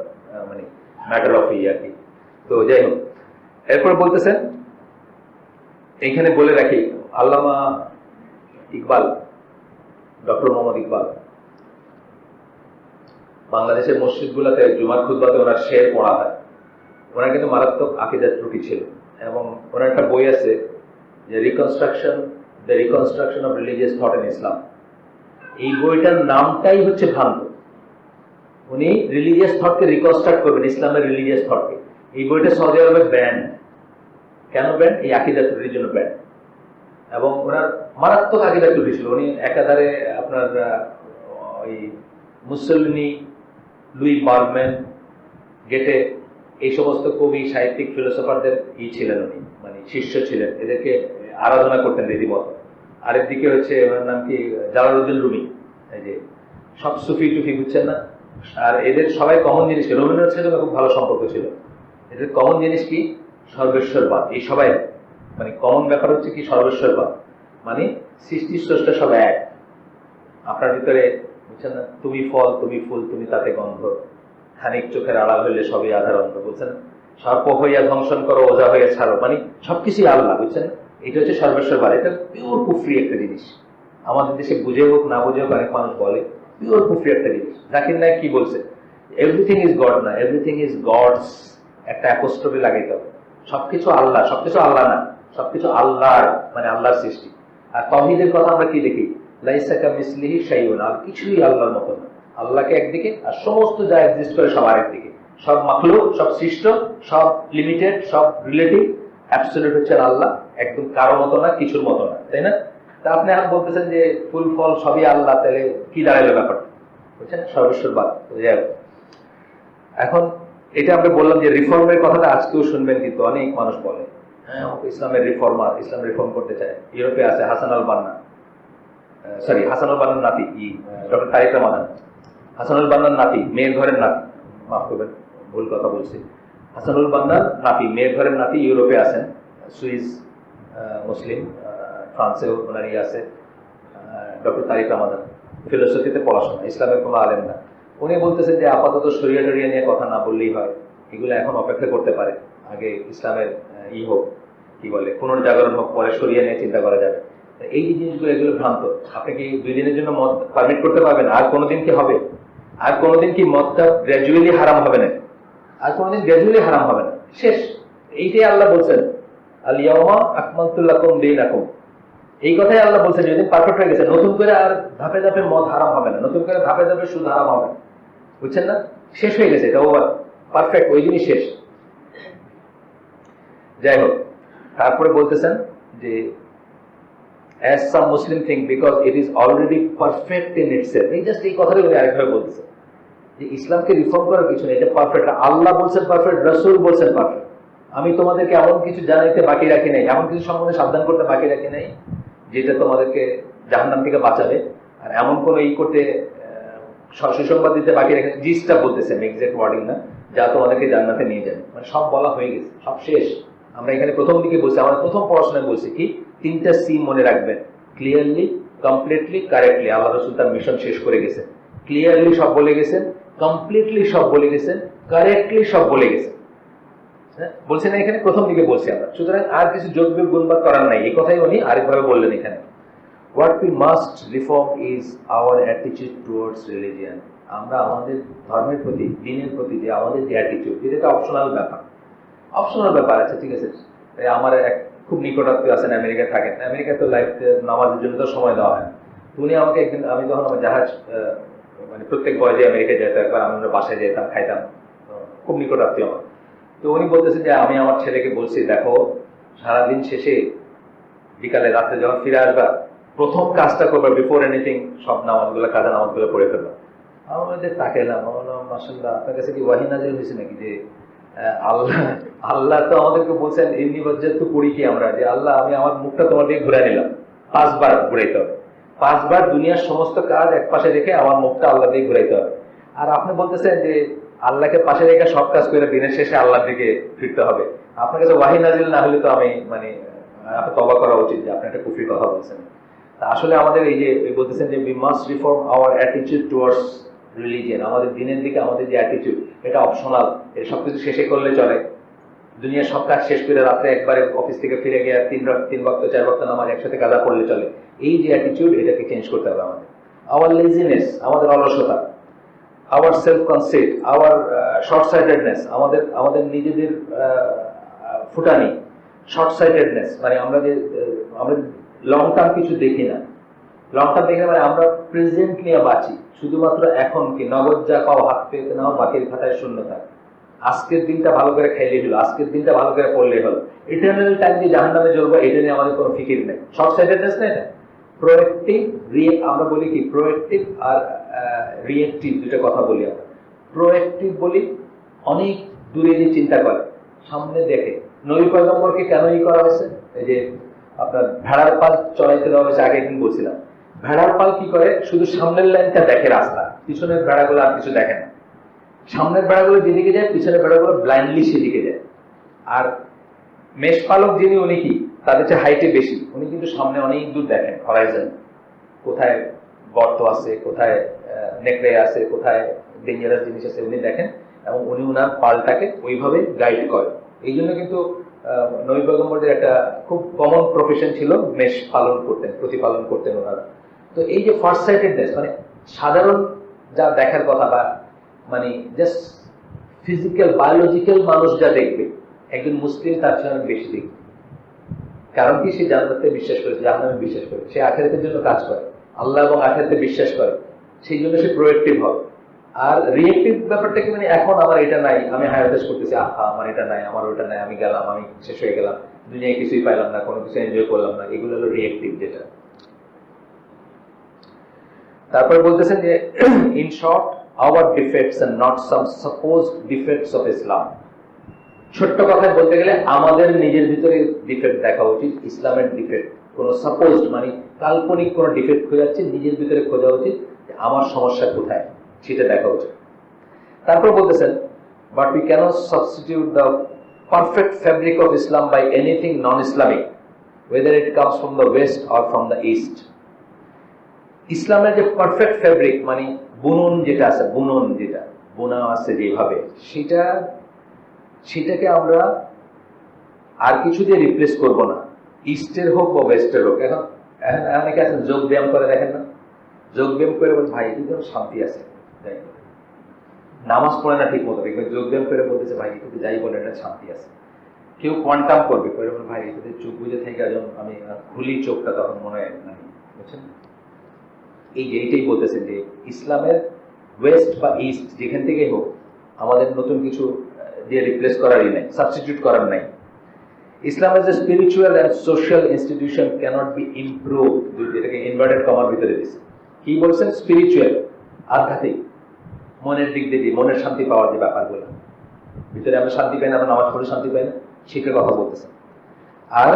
মানে ম্যাটার অফ আর কি। তো যাই হোক, এরপরে বলতেছেন, এইখানে বলে রাখি, আল্লামা ইকবাল, ডক্টর মোহাম্মদ ইকবাল, বাংলাদেশের মসজিদগুলোতে জুমার খুতবাতে ওনার শের পড়া হয়। ওনার কিন্তু মারাত্মক আকীদার ত্রুটি ছিল, এবং ওনার একটা বই আছে যে the reconstruction of religious thought in Islam. এই বইটার নামটাই হচ্ছে ভ্রান্ত। উনি রিলিজিয়াস থটকে রিকনস্ট্রাক্ট করবেন, ইসলামের রিলিজিয়াস থটকে। এই বইটা সৌদি আরবে ব্যান। কেন ব্যান? এই আকীদার ত্রুটির জন্য ব্যান। এবং ওনার মারাত্মক আকীদার ত্রুটি ছিল। উনি একাধারে আপনার ওই মুসলিনি, লুই বার্গম্যান, গেটে, এই সমস্ত কবি, সাহিত্যিক, ফিলোসফারদের ছিলেন উনি, মানে শিষ্য ছিলেন, এদেরকে আরাধনা করতেন রীতিমতো। আরেকদিকে হচ্ছে ওনার নাম কি, জালালউদ্দিন রুমি, এই যে সব সুফি টুফি, বুঝছেন না? আর এদের সবাই কমন জিনিস, রবীন্দ্রনাথের সাথে খুব ভালো সম্পর্ক ছিল। এদের কমন জিনিস কি? সর্বেশ্বরবাদ। এই সবাই মানে কমন ব্যাপার হচ্ছে কি, সর্বেশ্বরবাদ, মানে সৃষ্টি স্রষ্টা সব এক। আপনার ভিতরে, বুঝছেন না, তুমি ফল, তুমি ফুল, তুমি তাতে গন্ধ, খানিক চোখের আড়াল হইলে সবই আধার অন্ধ, বুঝছেন না? সর্প হইয়া ধ্বংসন করো, ওজা হইয়া ছাড়ো, মানে সবকিছুই আল্লাহ, বুঝছেন না? এটা হচ্ছে সর্বেশ্বরবাদ। এটা পিওর কুফরি একটা জিনিস। আমাদের দেশে বুঝে হোক না বুঝে হোক অনেক মানুষ বলে, পিওর কুফরি একটা জিনিস। জাকির নায়েক কি বলছে? এভরিথিং ইজ গড না, এভরিথিং ইজ গডস, একটা অ্যাপোস্ট্রফি লাগাইতে হবে। সবকিছু আল্লাহ, সবকিছু আল্লাহ না, সবকিছু আল্লাহর, মানে আল্লাহর সৃষ্টি। আর তাওহীদের কথা আমরা কি দেখি? লাইসা কামিসলিহি শাইউন, আর কিছুই আল্লাহর মতো না। আল্লাহকে একদিকে, আর সমস্ত যা এক্সিস্ট করে সব আরেকদিকে। সব মাখলুক, সব সৃষ্ট, সব লিমিটেড, সব রিলেটিভ। অ্যাবসলিউট হচ্ছেন আল্লাহ, একদম কারো মতো না, কিছুর মতো না, তাই না? তা আপনি এখন বলতেছেন যে ফুল ফল সবই আল্লাহ, তাহলে কি দাঁড়াইলো ব্যাপারটা? বুঝছেন? সর্বেশ্বরবাদ। এখন এটা আমরা বললাম যে রিফর্মের কথাটা আজকেও শুনবেন, কিন্তু অনেক মানুষ বলে হ্যাঁ ইসলামের রিফর্মার, ইসলাম রিফর্ম করতে চায়। ইউরোপে আছে হাসান আল বান্না, হাসান আল বান্নার নাতি ডক্টর তারিক রহমান, হাসান আল বান্নার নাতি, মেয়ের ঘরের নাতি, মাফ করবেন ভুল কথা বলছি, হাসানুল বান্নার নাতি, মেয়ের ঘরের নাতি ইউরোপে আছেন, সুইস মুসলিম, ফ্রান্সেও ওনারই আছে, ডক্টর তারিক রহমান, ফিলোসফিতে পড়াশোনা, ইসলামের কোনো আলেম না। উনি বলতেছেন যে আপাতত শরিয়া টরিয়া নিয়ে কথা না বললেই হয়, এগুলো এখন অপেক্ষা করতে পারে, আগে ইসলামের হোক, কি বলে পুনর্জাগরণ হোক, পরে শরিয়া নিয়ে চিন্তা করা যাবে। এই যে জিনিসগুলো, এগুলো ভ্রান্ত। আপনি কি 2 দিনের জন্য মদ পারমিট করতে পারবেন? আর কোনোদিন কি হবে? আর কোনোদিন কি মদটা গ্র্যাজুয়ালি হারাম হবে না? আর কোনোদিন গ্র্যাজুয়ালি হারাম হবে না, শেষ। এইটাই আল্লাহ বলছেন, আল ইয়াউমা আকমালতু লাকুম দীনাকুম, এই কথাই আল্লাহ বলছেন। যেদিন পারফেক্ট হয়ে গেছে, নতুন করে আর ধাপে ধাপে মদ হারাম হবে না, নতুন করে ধাপে ধাপে সুদ হারাম হবে না, বুঝছেন না? শেষ হয়ে গেছে, এটা ওভার, পারফেক্ট, ওই দিনই শেষ। যাই হোক, তারপরে বলতেছেন যে as some Muslim think because it is already perfect in itself, এই জাস্ট এই কথাটাই উনি আরেকভাবে বলতেছেন যে ইসলামকে রিফর্ম করার কিছু নেই, এটা পারফেক্ট। আল্লাহ বলছেন পারফেক্ট, রাসূল বলছেন পারফেক্ট। আমি তোমাদেরকে এমন কিছু জানাইতে বাকি রাখি নাই, এমন কিছু সম্বন্ধে সাবধান করতে বাকি রাখি নাই যেটা তোমাদেরকে জাহান্নাম থেকে বাঁচাবে, আর এমন কোনো করতে সুসংবাদ দিতে বাকি রাখি নাই, জিসটা বলতেছেন, এক্সাক্ট ওয়ার্ডিং না, যা তোমাদেরকে জান্নাতে নিয়ে যাবে, মানে সব বলা হয়ে গেছে, সব শেষ। আমরা এখানে প্রথম দিকে বলছি, আমরা প্রথম পড়াশোনায় বলছি কি 3টা সি মনে রাখবেন, ক্লিয়ারলি, কমপ্লিটলি, কারেক্টলি। আল্লাহ রাসূল তার মিশন শেষ করে গেছেন, ক্লিয়ারলি সব বলে গেছেন, কমপ্লিটলি সব বলে গেছেন, কারেক্টলি সব বলে গেছেন। বলছি না এখানে, প্রথম দিকে বলছি আমরা। সুতরাং আর কিছু যোগ বিয়োগ গুণবাদ করার নাই, এই কথাই উনি আরেকভাবে বললেন এখানে। What we must reform is our attitude towards religion. আমরা আমাদের ধর্মের প্রতি, দিনের প্রতি যে আমাদের যে অ্যাটিটিউড, যেটা অপশনাল ব্যাপার, অপশনাল ব্যাপার আছে, ঠিক আছে। আমার এক খুব নিকটাত্মীয় আছেন, আমেরিকা থাকেন, আমেরিকায় তো লাইফ নামাজের জন্য তো সময় দেওয়া হয়। উনি আমাকে একদিন, আমি যখন আমার জাহাজ মানে প্রত্যেক বয়সে আমেরিকায় যেতাম, একবার আমরা বাসায় যেতাম, খাইতাম, খুব নিকটাত্মীয় আমার। তো উনি বলতেছে যে আমি আমার ছেলেকে বলছি, দেখো সারাদিন শেষে বিকালে রাত্রে যখন ফিরে আসবা, প্রথম কাজটা করবা, বিফোর এনিথিং সব নামাজগুলো, কাজা নামাজগুলো পড়ে ফেলবা। আমাদের তাকে এলাম, মাশাআল্লাহ, আপনার কাছে কি ওয়াহী নাযিল হয়েছে নাকি যে আল্লাহ তো আমাদেরকে বলছেন এমনি বজ্জাত পড়ি কি আমরা, যে আল্লাহ আমি আমার মুখটা তোমার দিকে ঘুরে নিলাম, 5 বার ঘুরাইতে হবে, 5 বার দুনিয়ার সমস্ত কাজ এক পাশে রেখে আমার মুখটা আল্লাহ দিকে ঘুরাইতে হবে। আর আপনি বলতেছেন যে আল্লাহকে পাশে রেখে সব কাজ করে দিনের শেষে আল্লাহর দিকে ফিরতে হবে। আপনার কাছে ওয়াহী নাযিল না হলে তো আমি মানে আপনার তওবা করা উচিত যে আপনি একটা কুফরি কথা বলছেন। আসলে আমাদের এই যে বলতেছেন যে we must reform our attitude towards religion, আমাদের দিনের দিকে আমাদের যে অ্যাটিটিউড, এটা অপশনাল, এটা সবকিছু শেষে করলে চলে। দুনিয়ার সব কাজ শেষ করে রাত্রে একবারে অফিস থেকে ফিরে গিয়ে 3 ওয়াক্ত 4 ওয়াক্ত নামাজ একসাথে কাজা করলে চলে। এই যে অ্যাটিটিউড, এটাকে চেঞ্জ করতে হবে আমাদের। আওয়ার লেজিনেস, আমাদের অলসতা, our self concept, our short sightedness, আমাদের নিজেদের ফুটানি, শর্ট সাইটেডনেস, মানে আমরা লং টার্ম কিছু দেখি না। লং টার্ম দেখে মানে আমরা প্রেজেন্ট নিয়ে বাঁচি, শুধুমাত্র এখন কি নগদ যা পাও হাত পেতে নাও, বাকির খাতায় শূন্য থাকে। আজকের দিনটা ভালো করে খাইলে হলো, আজকের দিনটা ভালো করে পড়লে হলো। ইটারনাল টাইম দিয়ে জাহান্নামে জ্বলবো, এটা নিয়ে আমাদের কোনো ফিকির নেই। শর্ট সাইটেডনেস না এটা। প্রোয়েক্টিভ, আমরা বলি কি প্রোয়েক্টিভ আর রিয়েক্টিভ, দুটো কথা বলি আমরা। প্রোয়েক্টিভ বলি অনেক দূরে যে চিন্তা করে, সামনে দেখে। নবী পয়গম্বরকে কেন করা হয়েছে? এই যে আপনার ভেড়ার পাল চড়াইতে দেওয়া হয়েছে, আগে একদিন বলছিলাম। ভেড়ার পাল কি করে? শুধু সামনের লাইনটা দেখে রাস্তা, পিছনের ভেড়াগুলো আর কিছু দেখে না। সামনের ভেড়াগুলো যেদিকে যায়, পিছনের ভেড়াগুলো ব্লাইন্ডলি সেদিকে যায়। আর মেষপালক যিনি, উনি কি তাদের চেয়ে হাইটে বেশি, উনি কিন্তু সামনে অনেক দূর দেখেন, হরাইজন, কোথায় গর্ত আছে, কোথায় নেকড়ে আছে, কোথায় ডেঞ্জারাস জিনিস আছে, উনি দেখেন, এবং উনি ওনার পালটাকে ওইভাবে গাইড করেন। এই জন্য কিন্তু নবী পয়গম্বরদের একটা খুব কমন প্রফেশন ছিল, মেষ পালন করতেন, প্রতিপালন করতেন ওনারা। তো এই যে ফার্স্ট সাইটেডনেস, মানে সাধারণ যা দেখার কথা, বা মানে জাস্ট ফিজিক্যাল বায়োলজিক্যাল মানুষ যা দেখবে, একজন মুসলিম তার চেয়ে অনেক বেশি দেখবে। কারণ কি? সে জান্নাতে বিশ্বাস করে, জাহান্নামে বিশ্বাস করে, সে আখিরাতের জন্য কাজ করে, আল্লাহ এবং আখিরাতে বিশ্বাস করে, সেই জন্য সে প্রোয়েক্টিভ হবে। আর রিয়েক্টিভ ব্যাপারটা কি, মানে এখন আমার এটা নাই, আমি হায়াতেশ করতেছি, আমার এটা নাই, আমার ওটা নাই, আমি গেলাম, আমি শেষ হয়ে গেলাম, দুনিয়ায় কিছুই পাইলাম না, কোনো কিছু এনজয় করলাম না, এগুলো হলো রিয়েক্টিভ যেটা। তারপর বলতেছেন যে in short our defects and not some supposed defects of Islam. ছোট্ট কথায় বলতে গেলে আমাদের নিজের ভিতরে ডিফেক্ট দেখা উচিত, ইসলামের ডিফেক্ট কোন সাপোজড মানে কাল্পনিক কোন ডিফেক্ট খোঁজা যাচ্ছে, নিজের ভিতরে খোঁজা উচিত যে আমার সমস্যা কোথায় সেটা দেখা উচিত। তারপর বলতেছেন, but we cannot substitute the perfect fabric of Islam by anything non Islamic, whether it comes from the west or from the east. ইসলামের যে পারফেক্ট ফ্যাব্রিক মানে বুনন যেটা আছে, বুনন যেটা বোনা আছে যেভাবে, সেটাকে আমরা আর কিছু দিয়ে রিপ্লেস করব না, ইস্টের হোক বা ওয়েস্টের হোক। এখন অনেকে আছেন যোগ ব্যায়াম করে, দেখেন না, যোগ ব্যায়াম করে বল ভাই এটুকু শান্তি আছে, নামাজ পড়ে না ঠিক মতো, দেখবেন যোগ ব্যায়াম করে বলতেছে ভাই এটুকু যাই বলে এটা শান্তি আছে। কেউ কোয়ান্টাম করবে, করে বল ভাই এটাতে চোখ বুঝে থেকে একজন আমি খুলি চোখটা, তখন মনে হয় না, বুঝছেন? এই যে এইটাই বলতেছেন যে ইসলামের ওয়েস্ট বা ইস্ট যেখান থেকে হোক আমাদের নতুন কিছু দিয়ে রিপ্লেস করারই নাই, সাবস্টিটিউট করার নাই। Islam as a spiritual and social institution cannot be improve, এটাকে ইনভার্টেড কমার ভিতরে দিচ্ছে। কি বলছেন? স্পিরিচুয়াল, আধ্যাত্মিক, মনের দিক দিয়ে, মনের শান্তি পাওয়ার যে ব্যাপারগুলো, ভিতরে আমরা শান্তি পাই না, আমরা নামাজ পড়ে শান্তি পাই না, সেটার কথা বলতেছেন। আর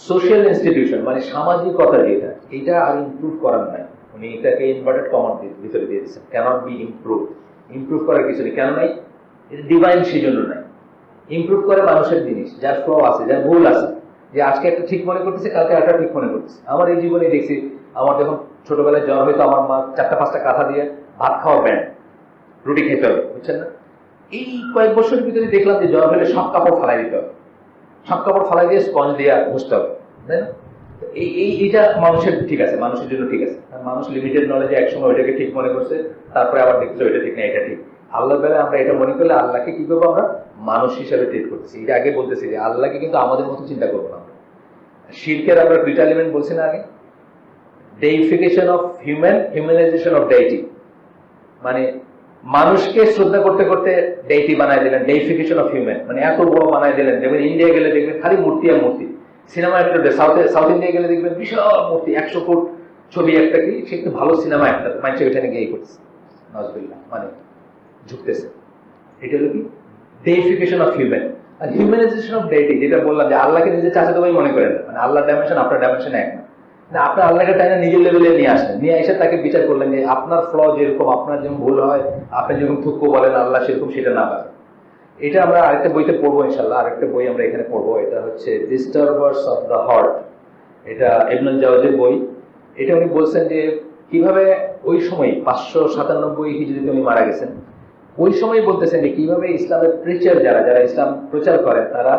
সোশ্যাল ইনস্টিটিউশন মানে সামাজিকতা যেটা, এটা আর ইমপ্রুভ করার নাই, উনি এটাকে ইনভার্টেড কমার ভিতরে দিয়ে দিচ্ছেন। ক্যানট বি ইমপ্রুভ, ইমপ্রুভ করার কিছু নেই। কেন নাই? এটা ডিভাইন, সেই জন্য নাই। ইমপ্রুভ করে মানুষের জিনিস, যার ফ্ল আছে, যার ভুল আছে, যে আজকে একটা ঠিক মনে করতেছে, কালকে একটা ঠিক মনে করতেছে। আমার এই জীবনে দেখছি, আমার যখন ছোটবেলায় জ্বর হয়তো আমার মা 4-5টা কাঁথা দিয়ে ভাত খাওয়া ব্যান্ড, রুটি খেতে হবে, বুঝছেন না? এই কয়েক বছরের ভিতরে দেখলাম যে জ্বর হলে সব কাপড় ফালাই দিতে হবে, সব কাপড় ফালাই দিয়ে স্পঞ্জ দিয়ে ঘষতে হবে, তাই না? এইটা মানুষের ঠিক আছে, মানুষের জন্য ঠিক আছে। মানুষ লিমিটেড নলেজে একসময় ওইটাকে ঠিক মনে করছে, তারপরে আবার দেখছে ওইটা ঠিক না, এটা ঠিক। আল্লাহ বেলায় আমরা এটা মনে করলে আল্লাহকে কি করবো? আমরা মানুষ হিসাবে ট্রিট করতেছি। এটা আগে বলতেছি যে আল্লাহকে কিন্তু আমাদের মতো চিন্তা করবো না। শিরকের আমরা দুইটা এলিমেন্ট বলছি না আগে, ডেইফিকেশন অফ হিউম্যান, হিউম্যানাইজেশন অফ ডেইটি। মানে মানুষকে শ্রদ্ধা করতে করতে ডেইটি বানায় দিলেন, ডেইফিকেশন অফ হিউম্যান মানে এত বড় বানায় দিলেন। দেখবেন ইন্ডিয়া গেলে দেখবেন খালি মূর্তি আর মূর্তি, সিনেমা একটা সাউথ ইন্ডিয়া গেলে দেখবেন বিশাল মূর্তি, 100 ফুট ছবি একটা, কি সে একটু ভালো সিনেমা একটা মানুষের ওইখানে গিয়ে করছে, নজবিল্লাহ, মানে ঝুঁকতেছে। এটা হলো কি? Deification of human. আর হিউম্যানাইজেশন অফ ডেইটি, যেটা বললাম যে আল্লাহকে নিজের চাচাতো ভাই মনে করেন না, মানে আল্লাহর ডাইমেনশন আপনার ডাইমেনশন এক না। আপনার আল্লাহকে তাই না নিজের লেভেলে নিয়ে আসলেন, নিয়ে এসে তাকে বিচার করলেন যে আপনার ফ্ল যেরকম, আপনার যেমন ভুল হয়, আপনি যেরকম থুক্কু বলেন, আল্লাহ সেরকম সেটা না পারে। এটা আমরা আরেকটা বইতে পড়বো ইনশাল্লাহ, আরেকটা বই আমরা এখানে পড়বো, এটা হচ্ছে ডিস্টার্বার্স অফ দ্য হার্ট, এটা ইবনুল জাওজির বই। এটা উনি বলছেন যে কিভাবে ওই সময় 597 হিজরিতে উনি মারা গেছেন, ওই সময় বলতেছেন যে কিভাবে ইসলামের প্রিচার যারা ইসলাম প্রচার করেন, তারা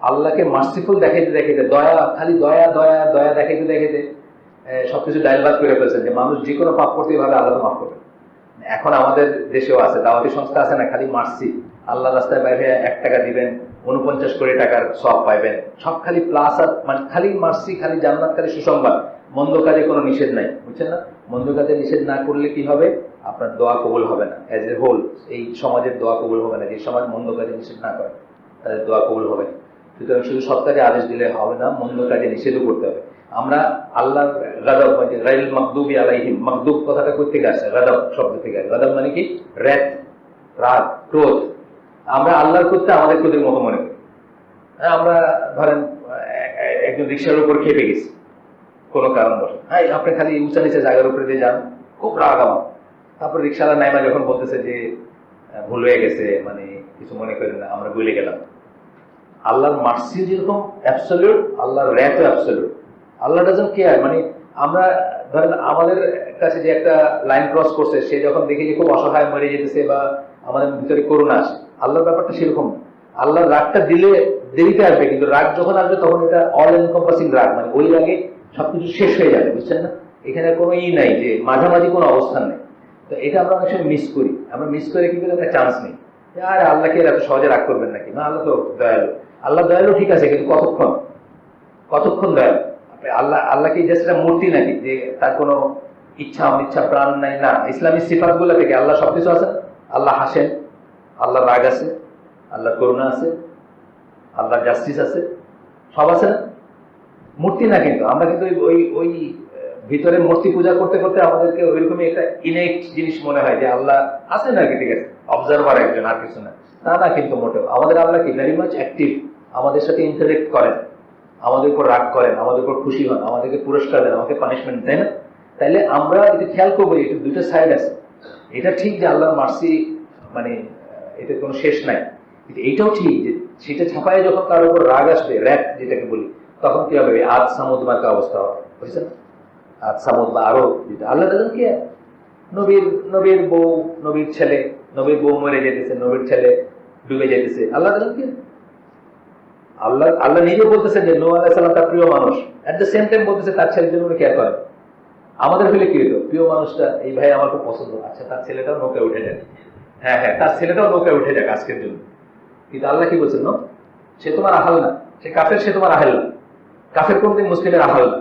আল্লাহকে মার্সিফুল দেখাইতে দেখাইতে, দয়া, খালি দয়া দয়া দয়া দেখাইতে দেখাইতে সবকিছু ডাইলবাদ করে ফেলছেন, যে মানুষ যে কোনো পাপ করতে ভাবে আল্লাহ মাফ করবেন। এখন আমাদের দেশেও আছে, দাওয়াতি সংস্থা আছে না, খালি মার্সি, আল্লাহ রাস্তায় বাইরে 1 টাকা দিবেন 49 কোটি টাকার সব পাইবেন, সব খালি প্লাস, আর মানে খালি মার্সি, খালি জান্নাত, খালি সুসংবাদ। মন্দ কাজে কোনো নিষেধ নাই, বুঝছেন না? মন্দ কাজে নিষেধ না করলে কি হবে? আপনার দোয়া কবুল হবে না, এজ এ হোল এই সমাজের দোয়া কবুল হবে না। যে সমাজ মন্দ কাজে নিষেধ না করে তাদের দোয়া কবুল হবে না। সুতরাং শুধু সৎ কাজে আদেশ দিলে হবে না, মন্দ কাজে নিষেধও করতে হবে। আমরা আল্লাহর গাদব মানে গায়রুল মাগদুবি আলাইহিম, মাগদুব কথাটা কই থেকে আসছে? গাদব শব্দ থেকে। গাদব মানে কি? রাগ, রাগ, ক্রোধ। আমরা আল্লাহর করতে আমাদের ক্রোধের মতো মনে করি। আমরা ধরেন একজন রিক্সার উপর খেপে গেছি কোনো কারণ বসে, হ্যাঁ আপনি খালি উঁচা নিচে জায়গার উপরে দিয়ে যান, খুব রাগ আমার। তারপর রিক্সাওয়ালা নাইমা যখন বলতেছে যে ভুল হয়ে গেছে, মানে কিছু মনে করেন না, আমরা গলে গেলাম। আল্লাহর মার্সি যেরকম অ্যাবসলিউট, আল্লাহর র্যাথও অ্যাবসলিউট। Allah doesn't care. মানে আমরা ধরেন আমাদের কাছে যে একটা লাইন ক্রস করছে, সে যখন দেখি যে খুব অসহায় মরে যেতেছে বা আমাদের ভিতরে করুণা আসে, আল্লাহর ব্যাপারটা সেরকম না। আল্লাহর রাগটা দিলে দেরিতে আসবে, কিন্তু রাগ যখন আসবে তখন এটা অল এনকম্পাসিং রাগ, মানে ওই রাগে সবকিছু শেষ হয়ে যাবে, বুঝছেন না? এখানে কোনো নাই যে মাঝামাঝি কোনো অবস্থান নেই। তো এটা আমরা অনেক সময় মিস করি। আমরা মিস করে কি করি? একটা চান্স নেই, আর আল্লাহকে এত সহজে রাগ করবেন নাকি? না, আল্লাহ তো দয়ালু। আল্লাহ দয়ালু ঠিক আছে, কিন্তু কতক্ষণ দয়ালু? আল্লাহকে জাস্ট একটা মূর্তি নাকি যে তার কোনো ইচ্ছা অনিচ্ছা প্রাণ নাই? না, ইসলামী সিফাত গুলো থেকে আল্লাহ সবকিছু আছে। আল্লাহ হাসেন, আল্লাহ রাগ আছে, আল্লাহ করুণা আছে, আল্লাহ জাস্টিস আছে, সব আছে না? মূর্তি না কিন্তু। আমরা কিন্তু ওই ভিতরে মূর্তি পূজা করতে করতে আমাদেরকে ওইরকমই একটা ইনেট জিনিস মনে হয় যে আল্লাহ আছে না কি, ঠিক আছে, অবজারভার একজন, আর কিছু না। তা না, কিন্তু মোটেও আমাদের আল্লাহ কি ভেরি মাচ অ্যাক্টিভ, আমাদের সাথে ইন্টারেক্ট করেন, আমাদের উপর রাগ করেন, আমাদের উপর খুশি হন, আমাদেরকে পুরস্কার দেন, আমাকে পানিশমেন্ট দেন। তাইলে আমরা এটা খেয়াল করবো, এটা দুটো সাইড আছে। এটা ঠিক যে আল্লাহর মার্সি মানে এটা কোনো শেষ নাই, কিন্তু এটাও ঠিক যে সেটা ছাপায় যখন তার উপর রাগ আসবে, র্যাক যেটাকে বলি, তখন কি হবে, আজ সামুদ মার্কা অবস্থা হবে, বুঝছেন? আজ সামুদ বা আরো যেটা আল্লাহ দেখেন কি, নবীর বউ, নবীর ছেলে, নবীর বউ মরে যেতেছে, নবীর ছেলে ডুবে যেতেছে, আল্লাহ দেখেন কি, আল্লাহ নিজে বলতেছেন যে নূহ আলাইহিস সালাম তার প্রিয় মানুষ, এট দ্য সেম টাইম বলতেছে তার ছেলের জন্য উনি কেয়ার করেন। আমাদের হলে কি হতো, প্রিয় মানুষটা এই ভাই আমার খুব পছন্দ, আচ্ছা তার ছেলেটাও নৌকায় উঠে যাক, হ্যাঁ হ্যাঁ তার ছেলেটাও নৌকায় উঠে যাক আজকের জন্য। কিন্তু আল্লাহ কি বলছেন, সে তোমার আহাল না, সে কাফের, সে তোমার আহাল না, কাফের কোনদিন মুসলিমের আহাল না,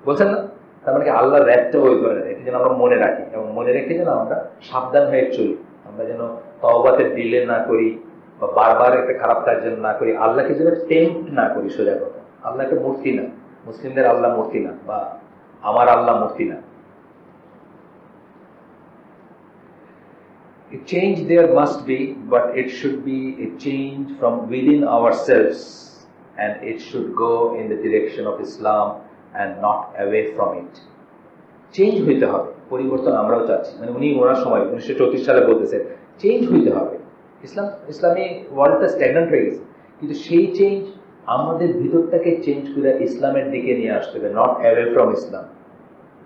বলছেন না? তার মানে কি আল্লাহর র্যাপটা ওই ধরনের, এটা যেন আমরা মনে রাখি, এবং মনে রেখে যেন আমরা সাবধান হয়ে চলি, আমরা যেন তওবাতে ডিলে না করি বা বারবার একটা খারাপ কাজ যেন না করি, আল্লাহকে যেন টেম্পট না করি। সোজা কথা, আল্লাহকে মূর্তি না, মুসলিমদের আল্লাহ মূর্তি না, বা আমার আল্লাহ মূর্তি না। A change there must be, but it should be a change from within ourselves, and it should go in the direction of Islam and not away from it. Change হইতে হবে, পরিবর্তন আমরাও চাচ্ছি, মানে উনি ওনার সময় 1934 সালে বলতেছেন চেঞ্জ হইতে হবে, ইসলামী ওয়ার্ল্ডটা স্ট্যাগন্যান্ট হয়ে গেছে, কিন্তু সেই চেঞ্জ আমাদের ভিতরটাকে চেঞ্জ করে ইসলামের দিকে নিয়ে আসতে হবে, not away from Islam.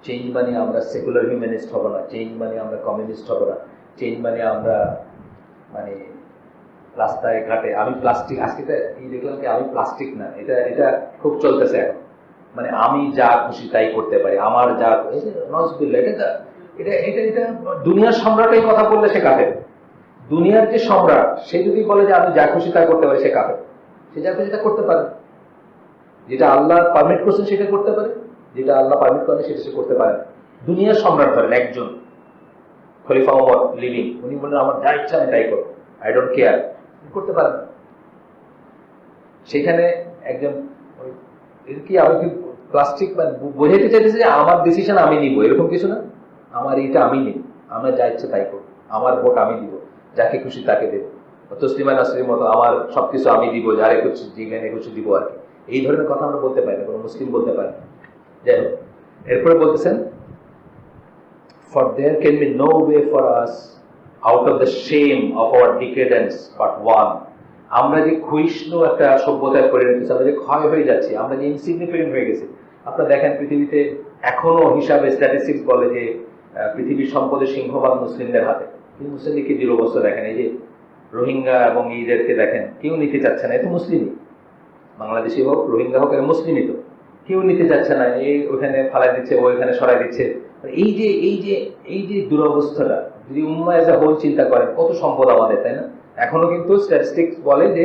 Change মানে আমরা সেকুলার হিউম্যানিস্ট হব না, চেঞ্জ মানে আমরা কমিউনিস্ট হব না, চেঞ্জ মানে আমরা মানে রাস্তায় ঘাটে আমি প্লাস্টিক, আজকে কি দেখলাম কি আমি প্লাস্টিক না, এটা খুব চলতেছে এখন, মানে আমি যা খুশি তাই করতে পারি, আমার যা এটা দুনিয়ার সম্রাট এই কথা বললে সে কাফের। দুনিয়ার যে সম্রাট সে যদি বলে যে আমি যা খুশি তা করতে পারি, সে কাফের। সে যা খুশি তা করতে পারে, যেটা আল্লাহ পারমিট করছেন সেটা করতে পারে, যেটা আল্লাহ পারমিট করেন সেটা সে করতে পারে। দুনিয়ার সম্রাট ধরেন একজন খলিফা ওমর লিভিং, উনি বললেন আমার যা ইচ্ছা আমি তাই করবো, আই ডোন্ট কেয়ার, করতে পারেন। সেখানে একজন কি আমি কি প্লাস্টিক মানে বোঝাইতে চাইতেছে যে আমার ডিসিশন আমি নিব, এরকম কিছু না, আমার এইটা আমি নিব, আমার যা ইচ্ছে তাই করবো, আমার ভোট আমি দিব, যাকে খুশি তাকে দেবো, তসলিমা নাসরির মতো আমার সবকিছু আমি দিব, যারে খুশি জিজ্ঞানে খুশি দিব আর কি, এই ধরনের কথা আমরা বলতে পারি না, কোনো মুসলিম বলতে পারি না। যাই হোক, এরপরে বলতেছেন for there can be no way for us out of the shame of our decadence but one. আমরা যে ক্ষয়িষ্ণু একটা সভ্যতায় পরিণত হয়েছি, আমরা যে ক্ষয় হয়ে যাচ্ছি, আমরা যে ইনসিগনিফিকেন্ট হয়ে গেছি। আপনারা দেখেন পৃথিবীতে এখনো হিসাবে স্ট্যাটিস্টিক্স বলে যে পৃথিবীর সম্পদের সিংহভাগ মুসলিমদের হাতে, কিন্তু মুসলিমকে দুরবস্থা দেখেন, এই যে রোহিঙ্গা এবং ঈদেরকে দেখেন, কেউ নিতে চাচ্ছে না, এ তো মুসলিমই, বাংলাদেশি হোক রোহিঙ্গা হোক এরা মুসলিমই, তো কেউ নিতে চাচ্ছে না, এই ওখানে ফালাই দিচ্ছে, ও এখানে সরাই দিচ্ছে। এই যে দুরবস্থাটা যদি উম্মাহ এজ আ হোল চিন্তা করেন, কত সম্পদ আমাদের, তাই না? এখনো কিন্তু স্ট্যাটিস্টিক্স বলে যে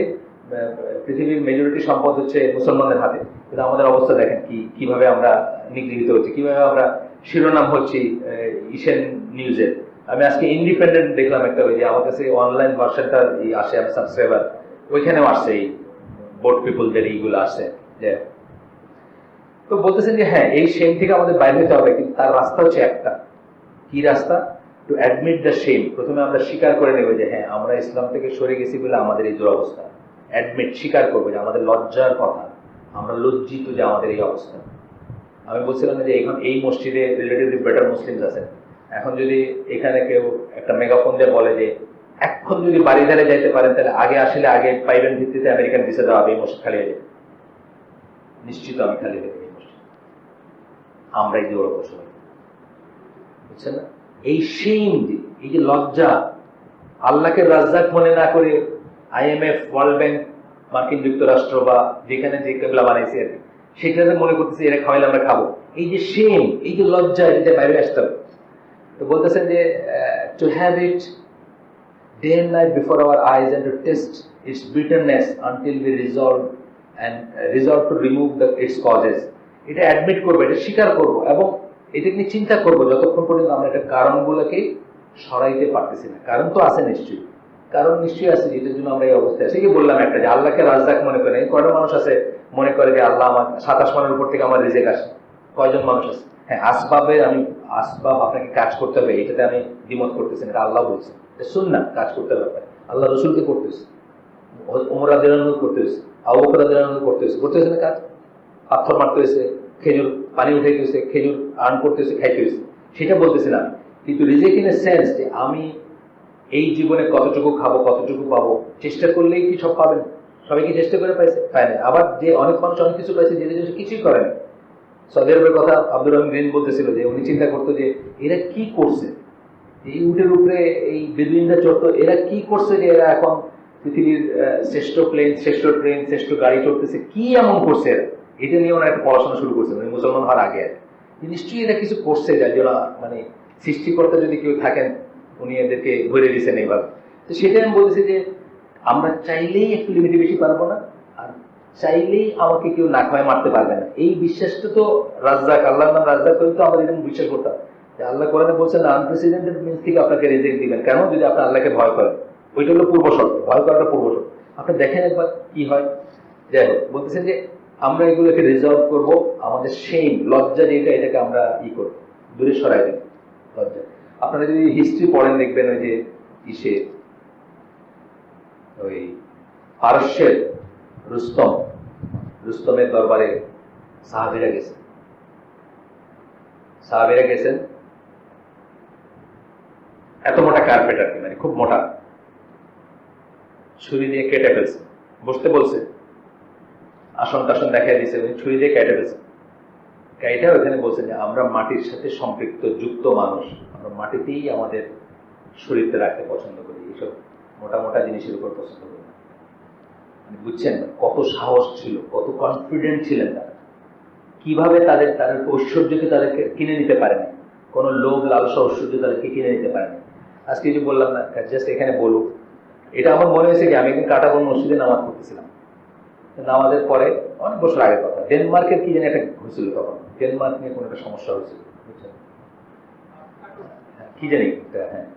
পৃথিবীর মেজরিটি সম্পদ হচ্ছে মুসলমানদের হাতে, কিন্তু আমাদের অবস্থা দেখেন কিভাবে আমরা নিগৃহীত হচ্ছি, কিভাবে আমরা শিরোনাম হচ্ছি এশিয়ান নিউজের। আমি আজকে ইন্ডিপেন্ডেন্ট দেখলাম একটা, ওই যে আমার কাছে অনলাইন ভার্সনটা আসে, আমি সাবস্ক্রাইবার, ওইখানেও আসছে এই বোট পিপলদের এইগুলো আসছে, যে তো বলতেছেন যে হ্যাঁ এই শেম থেকে আমাদের বাইরে হতে হবে, কিন্তু তার রাস্তা হচ্ছে একটা, কি রাস্তা? To admit the shame. প্রথমে আমরা স্বীকার করে নেব যে হ্যাঁ আমরা ইসলাম থেকে সরে গেছি বলে আমাদের এই দুরবস্থা, অ্যাডমিট, স্বীকার করবো যে আমাদের লজ্জার কথা, আমরা লজ্জিত যে আমাদের এই অবস্থা। আমি বলছিলাম যে এখন এই মসজিদে রিলেটিভলি বেটার মুসলিমস আছেন, এখন যদি এখানে কেউ একটা মেগাফোন দিয়ে বলে যে এখন যদি বাড়ি ধারে যাইতে পারেন তাহলে আগে আসলে আগে পাইবেন ভিত্তিতে আমেরিকান ভিসা দেওয়া হবে, এই মসজিদ খালি হয়ে যাবে, নিশ্চিত আমি খালি হয়ে যাবে এই মসজিদ। আমরাই দৌড়াবো সবাই, বুঝছেন না? এই সেই এই যে লজ্জা, আল্লাহকে রাজ্জাক মনে না করে IMF, ওয়ার্ল্ড ব্যাংক, মার্কিন যুক্তরাষ্ট্র বা যেখানে যে কেবলা বানাইছে আর কি, সেটাতে মনে করতেছে এরা খাওয়াইলে আমরা খাবো, এই যে সেম, এই যে লজ্জা, এটা বাইরে আসতে হবে। তো বলতেছেন যে to have it day and night before our eyes and to taste its bitterness until we resolve to remove its causes. এটা অ্যাডমিট করবো, এটা স্বীকার করবো, এবং এটা নিয়ে চিন্তা করবো যতক্ষণ পর্যন্ত আমরা এটা কারণগুলোকে সরাইতে পারতেছি না। কারণ তো আছে নিশ্চয়ই, কারণ নিশ্চয়ই আছে, যেটার জন্য আমরা এই অবস্থায় আছি। বললাম একটা যে আল্লাহকে রাজ্জাক মনে করে, কয়টা মানুষ আছে মনে করে যে আল্লাহ আমার 27 আসমানের উপর থেকে আমার রিজেক আসে? কয়জন মানুষ আছে? হ্যাঁ, আসবাব আপনাকে কাজ করতে হবে, এটাতে আমি দ্বিমত করতেছেন, এটা আল্লাহ বলছেন, এটা সুন্নাহ, কাজ করতে হবে। আল্লাহ রসুলকে করতেছে, ওমর রাদিয়াল্লাহু আনহু করতেছে, আবু বকর রাদিয়াল্লাহু আনহু করতেছে না কাজ, পাথর মারতে হয়েছে, খেজুর পানি উঠাইতে হয়েছে, খেজুর আর্ন করতে হয়েছে, খাইতে হয়েছে, সেটা বলতেছিলাম। কিন্তু রিজেক্ট ইন এ সেন্স যে আমি এই জীবনে কতটুকু খাবো, কতটুকু পাবো, চেষ্টা করলেই কি সব পাবেন? সবাই কি চেষ্টা করে পাইছে? পায় না। আবার যে অনেক মানুষ অনেক কিছু পাইছে, যে জিনিস কিছুই করে না। সৌদি আরবের কথা আব্দুর রহিম গ্রিন বলতেছিল যে উনি চিন্তা করতো যে এরা কি করছে, এই উটের উপরে এই বেদুইনরা চড়তো, এরা কি করছে যে এরা এখন পৃথিবীর শ্রেষ্ঠ প্লেন, শ্রেষ্ঠ ট্রেন, শ্রেষ্ঠ গাড়ি চড়তেছে, কি এমন করছে এরা? এটা নিয়ে ওরা একটা পড়াশোনা শুরু করছে উনি মুসলমান হওয়ার আগে। নিশ্চয়ই এরা কিছু করছে যার জন্য মানে সৃষ্টিকর্তা যদি কেউ থাকেন উনি এদেরকে ধরে দিয়েছেন এইভাবে। তো সেটাই আমি বলছি যে আমরা চাইলেই একটু লিমিটে বেশি পারবো না, আর চাইলেই আমাকে কেউ না খাওয়ায় মারতে পারবে না। এই বিশ্বাসটা তো রাজ্জাক, আল্লাহর নাম রাজ্জাক করে তো আমাদের এরকম বিশ্বাস করতাম যে আল্লাহ কোরআনে বলছেন আনপ্রেসিডেন্টেড মিন্স থেকে আপনাকে রিজিক দিবেন। কেন? যদি আপনি আল্লাহকে ভয় করেন। ওইটা হলো পূর্ব শর্ত, ভয় করাটা পূর্ব শর্ত। আপনি দেখেন একবার কি হয়। যাই হোক, বলতেছেন যে আমরা এগুলোকে রিজলভ করবো, আমাদের সেই লজ্জা যেটা, এটাকে আমরা করবো, দূরে সরাই দেব লজ্জা। আপনারা যদি হিস্ট্রি পড়েন দেখবেন ওই যে ওই পারস্যের রুস্তমের দরবারে সাহাবীরা গেছেন, এত মোটা কার্পেট আর কি, মানে খুব মোটা, ছুরি দিয়ে কেটে ফেলছে, বসতে বলছে, আসন টাসন দেখাই দিয়েছে, ছুরি দিয়ে কেটে ফেলছে। এটা ওখানে বলছেন যে আমরা মাটির সাথে সম্পৃক্ত যুক্ত মানুষ, আমরা মাটিতেই আমাদের শরীরটা রাখতে পছন্দ করি, এইসব মোটা মোটা জিনিসের উপর পছন্দ করি না। মানে বুঝছেন কত সাহস ছিল, কত কনফিডেন্ট ছিলেন তারা, কিভাবে তাদের ঐশ্বর্যকে তাদেরকে কিনে নিতে পারেনি, কোনো লোভ লালসা ঐশ্বর্য তাদেরকে কিনে নিতে পারেনি। আজকে যে বললাম না, জাস্ট এখানে বলুক, এটা আমার মনে হয়েছে কি আমি একদিন কাটাবন মসজিদে নামাজ পড়তেছিলাম, নামাজের পরে অনেক বছর আগের কথা, ডেনমার্কের কি জানি একটা হয়েছিল, তখন ডেনমার্ক নিয়ে কোনো একটা সমস্যা হয়েছিল, বুঝছেন কি জানি, হ্যাঁ।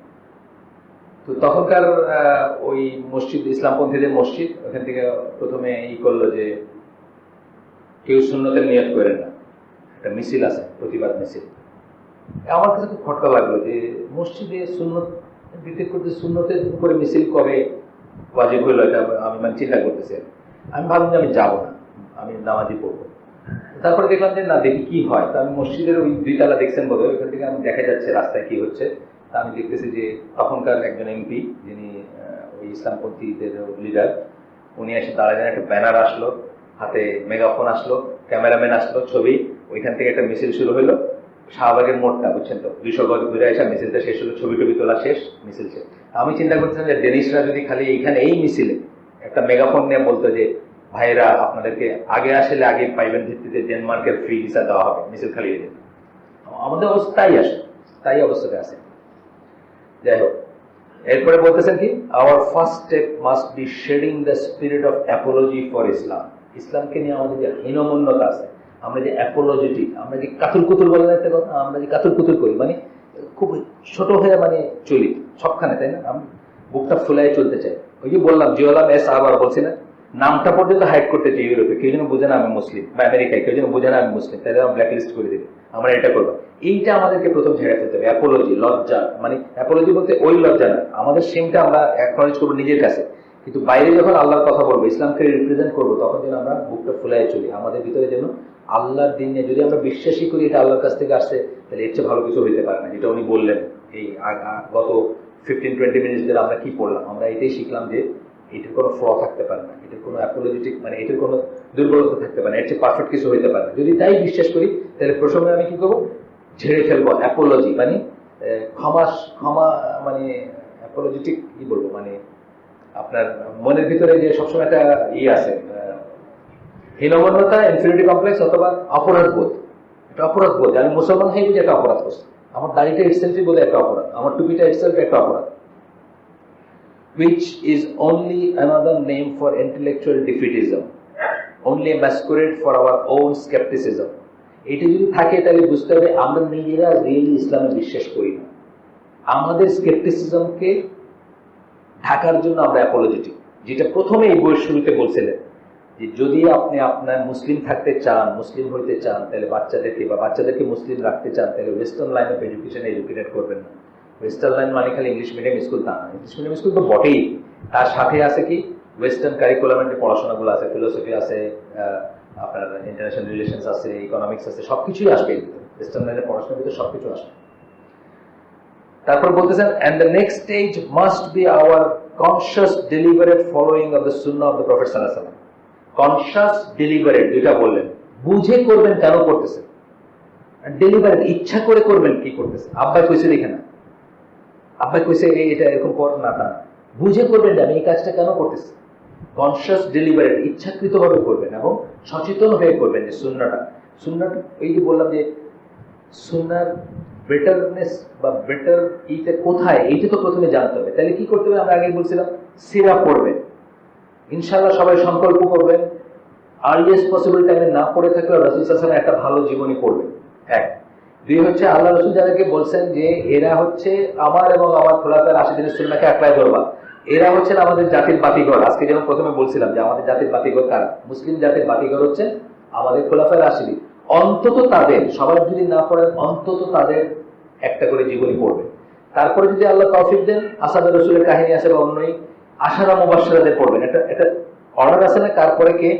তো তখনকার ওই মসজিদ, ইসলামপন্থীদের মসজিদ, ওখান থেকে প্রথমে করলো যে কেউ সুন্নতের নিয়ত করেন না, একটা মিছিল আছে, প্রতিবাদ মিছিল। আমার কাছে খুব খটকা লাগলো যে মসজিদে সুন্নত দিতে করতে সুন্নতের উপরে মিছিল কবে ওয়াজিব হইলো, এটা আমি মানে চিন্তা করতেছি। আমি ভাবলাম যে আমি যাবো না, আমি নামাজি পড়বো। তারপরে দেখলাম যে না, দেখি কি হয়। তা আমি মসজিদের ওই 2 তলা দেখছেন বোধ হয়, ওইখান থেকে আমি দেখা যাচ্ছে রাস্তায় কি হচ্ছে। তা আমি দেখতেছি যে তখনকার একজন এমপি, যিনি ওই ইসলামপন্থীদের লিডার, উনি এসে দাঁড়ালেন, একটা ব্যানার আসলো, হাতে মেগাফোন আসলো, ক্যামেরাম্যান আসলো, ছবি, ওইখান থেকে একটা মিছিল শুরু হলো, শাহবাগের মোড়টা, বুঝছেন তো, 200 গজ ঘুরে আসা মিছিলটা শেষ হলো, ছবি টবি তোলা শেষ, মিছিল শেষ। আমি চিন্তা করছিলাম যে ডেনিশরা যদি খালি এইখানে এই মিছিলে একটা মেগাফোন নিয়ে বলতো যে ভাইরা আপনাদেরকে আগে আসলে আগে পাইবেন ভিত্তিতে ডেনমার্কের ফ্রি ভিসা দেওয়া হবে, মিছিল খালি হয়ে যাবে। আমাদের অবস্থা তাই অবস্থাতে আছে। যাই হোক, এরপরে বলতেছেন কি, our first step must be shedding the spirit of apology for Islam. ইসলামকে নিয়ে আমাদের যে হীনমন্যতা আছে, আমরা যে অ্যাপোলজেটিক, আমরা যে কাতুর কুতুর বলেন একটা কথা, আমরা যে কাতুর কুতুর করি, মানে খুব ছোট হয়ে মানে চলি সবখানে, তাই না? আমি বুকটা ফুলাই চলতে চাই। ওই যে বললাম জিওলাম এস আবার বলছি না, নামটা পর্যন্ত হাইড করতে চাই ইউরোপে, কেউ যেন বুঝে না আমি মুসলিম, বা আমেরিকায় কেউ যেন বুঝে না আমি মুসলিম, তাই আমরা ব্ল্যাক লিস্ট করে দেবে, আমরা এটা করবো। এইটা আমাদেরকে প্রথম ঝেড়ে ফেলতে হবে। অ্যাপোলজি, লজ্জা, মানে অ্যাপোলজি বলতে ওই লজ্জা না, আমাদের সেমটা আমরা অ্যাকনলেজ করবো নিজের কাছে, কিন্তু বাইরে যখন আল্লাহর কথা বলবো, ইসলামকে রিপ্রেজেন্ট করবো, তখন যেন আমরা বুকটা ফুলাই চলি। আমাদের ভিতরে যেন আল্লাহর দিন নিয়ে, যদি আমরা বিশ্বাসই করি এটা আল্লাহর কাছ থেকে আসছে, তাহলে এর চেয়ে ভালো কিছু হইতে পারে না। যেটা উনি বললেন এই গত 15-20 মিনিট ধরে আমরা কি পড়লাম, আমরা এটাই শিখলাম যে এটার কোনো ফ্ল থাকতে পারে না, এটার কোনো অ্যাপোলজিটিক, মানে এটার কোনো দুর্বলতা থাকতে পারে না, এর চেয়ে পারফেক্ট কিছু হইতে পারে না। যদি তাই বিশ্বাস করি, তাহলে প্রসঙ্গে আমি কি করবো, ঝেড়ে ফেলবো অ্যাপোলজি, মানে ক্ষমা, মানে অ্যাপোলজিটিক কি বলবো, মানে আপনার মনের ভিতরে যে সবসময় একটা আছে, হীনমন্যতা, ইনফিনিটি কমপ্লেক্স, অথবা অপরাধ বোধ। এটা অপরাধ বোধ, আমি মুসলমান হয়ে বুঝি একটা অপরাধ করছি, আমার দাড়িটা ইটসেলফই বোধ একটা অপরাধ, আমার টুপিটা ইটসেলফ একটা অপরাধ, which is only another name for intellectual defeatism, only a masquerade for our own skepticism. এটা যদি থাকে তাহলে বুঝতে হবে আমরা নিজেরা রিয়েলি ইসলামে বিশ্বাস করি না, আমাদের স্কেপটিসিজমকে ঢাকার জন্য আমরা অ্যাপোলজেটিক, যেটা প্রথমে এই বইয়ের শুরুতে বলছিলেন যে যদি আপনি আপনার মুসলিম থাকতে চান, মুসলিম হইতে চান, তাহলে বাচ্চাদেরকে মুসলিম রাখতে চান, তাহলে ওয়েস্টার্ন লাইন অফ এডুকেশনে এডুকেটেড করবেন না। ওয়েস্টার্ন লাইন মানে খালি ইংলিশ মিডিয়াম স্কুল তা না, ইংলিশ মিডিয়াম স্কুল তো বটেই, তার সাথে আছে কি ওয়েস্টার্ন কারিকুলামের যে পড়াশোনাগুলো আছে, ফিলোসফি আছে, আপনার ইন্টারন্যাশনাল রিলেশনস আছে, ইকোনমিক্স আছে, সবকিছুই আসবে ওয়েস্টার্ন লাইনের পড়াশোনার ভিতরে, সবকিছু আসবে। তারপর বলতেছেন and the next stage must be our conscious deliberate following of the sunnah of the prophet sallallahu alaihi wasallam. Conscious delivered দুইটা বললেন, বুঝে করবেন কেন করতেছেন, ডেলিভারেট ইচ্ছা করে করবেন কি করতেছেন। আব্বাই কইছে দেখে না, আব্বাই কইছে এটা এরকম কর না, তা বুঝে করবেন আমি এই কাজটা কেন করতেছি। কনশাস ডেলিভারেট ইচ্ছাকৃতভাবে করবেন এবং সচেতন হয়ে করবেন যে সুন্নাটা এই যে বললাম যে সুন্নার বেটারনেস বা বেটার এইটা কোথায়, এইটা তো প্রথমে জানতে হবে। তাহলে কি করতে হবে, আমরা আগে বলছিলাম সিরা পড়বেন, ইনশাআল্লাহ সবাই সংকল্প করবেন আর্লিয়েস্ট পসিবল টাইমে না পড়ে থাকলে রাসূল সাল্লাল্লাহু আলাইহি ওয়াসাল্লাম একটা ভালো জীবনী পড়বেন। এক, দুই হচ্ছে আল্লাহ রাসূল যাদেরকে বলছেন যে এরা হচ্ছে আমার এবং আমার খোলাফায়ে রাশিদিনের সুন্নাহকে আঁকড়ায় ধরবা, এরা হচ্ছেন আমাদের জাতির বাতিঘর। আজকে যেমন প্রথমে বলছিলাম যে আমাদের জাতির বাতিঘর কারা, মুসলিম জাতির বাতিঘর হচ্ছে আমাদের খোলাফায়ে রাশিদিন। অন্তত তাদের, সবাই যদি না পড়েন অন্তত তাদের একটা করে জীবনী পড়বে। তারপরে যদি আল্লাহ তৌফিক দেন আসহাবে রাসূলের কাহিনী আছে বা অন্যই আশারা মুবাশশিরাদের পড়বেন। এটা অর্ডার আছে না, কারপরে কে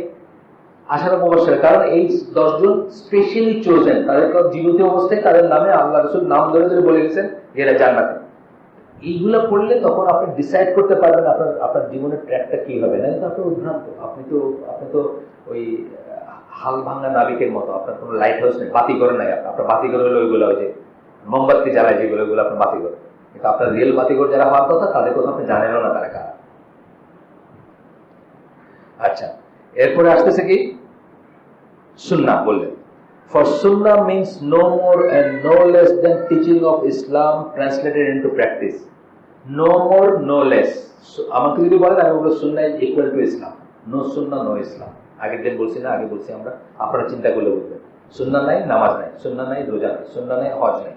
আশারা মুবাশশিরা, কারণ এই 10 জন স্পেশালি চোজেন, তাদের জীবিত অবস্থায় তাদের নামে আল্লাহ রাসূল নাম ধরে ধরে বলে গেছেন যে এরা জান্নাতে। এইগুলা পড়লে তখন আপনি ডিসাইড করতে পারবেন আপনার জীবনের ট্র্যাকটা কি হবে। না কিন্তু আপনি উদ্ভ্রান্ত, আপনি তো ওই হাল ভাঙা নাবিকের মতো, আপনার কোনো লাইট হাউস নেই, বাতিঘর নাই। আপনার বাতিঘর হলো ওইগুলো ওই যে মোমবাতি জ্বালায় যেগুলো, ওইগুলো আপনার বাতিঘর। কিন্তু আপনার রিয়েল বাতিঘর যারা হওয়ার কথা তাদের কথা আপনি জানেনও না তারা কারা। আচ্ছা, এরপরে আসতেছে কি সুন্নাহ বললেন। For sunnah means no more and no less than teaching of Islam translated into practice. No more, no less. আমাকে যদি বলেন আমি বলবো সুন্নাহ is equal to Islam. No sunnah, no Islam. আগের দিন বলছি না, আগে বলছি আমরা, আপনারা চিন্তা করলে বুঝবেন। সুন্নাহ নাই নামাজ নাই, সুন্নাহ নাই রোজা নাই, সুন্নাহ নাই হজ নাই।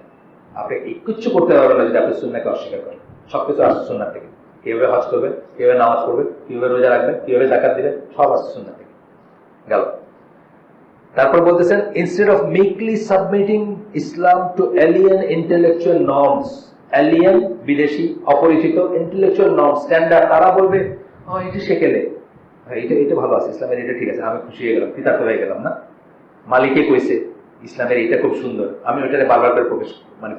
আপনি কিচ্ছু করতে পারবেন না যদি আপনি সুন্নাহকে অস্বীকার করেন। সবকিছু আসছে সুন্নাহ থেকে। কিভাবে হজ করবেন, কিভাবে নামাজ পড়বেন, কিভাবে রোজা রাখবেন, কিভাবে যাকাত দিবেন, সব আসছে সুন্নাহ থেকে। গেল। তারপর বলতেছেন instead of meekly submitting Islam to alien intellectual norms, alien বিদেশি অপরিচিত ইন্টেলেকচুয়াল নর্ম স্ট্যান্ডার্ড, তারা বলবে এটা শেখেলে এটা ভালো আছে, ইসলামের এটা ঠিক আছে, আমি খুশি হয়ে গেলাম, কৃতার্থ হয়ে গেলাম। না, মালিকে কইছে ইসলামের এটা খুব সুন্দর, আমি ওইটারে বারবার করে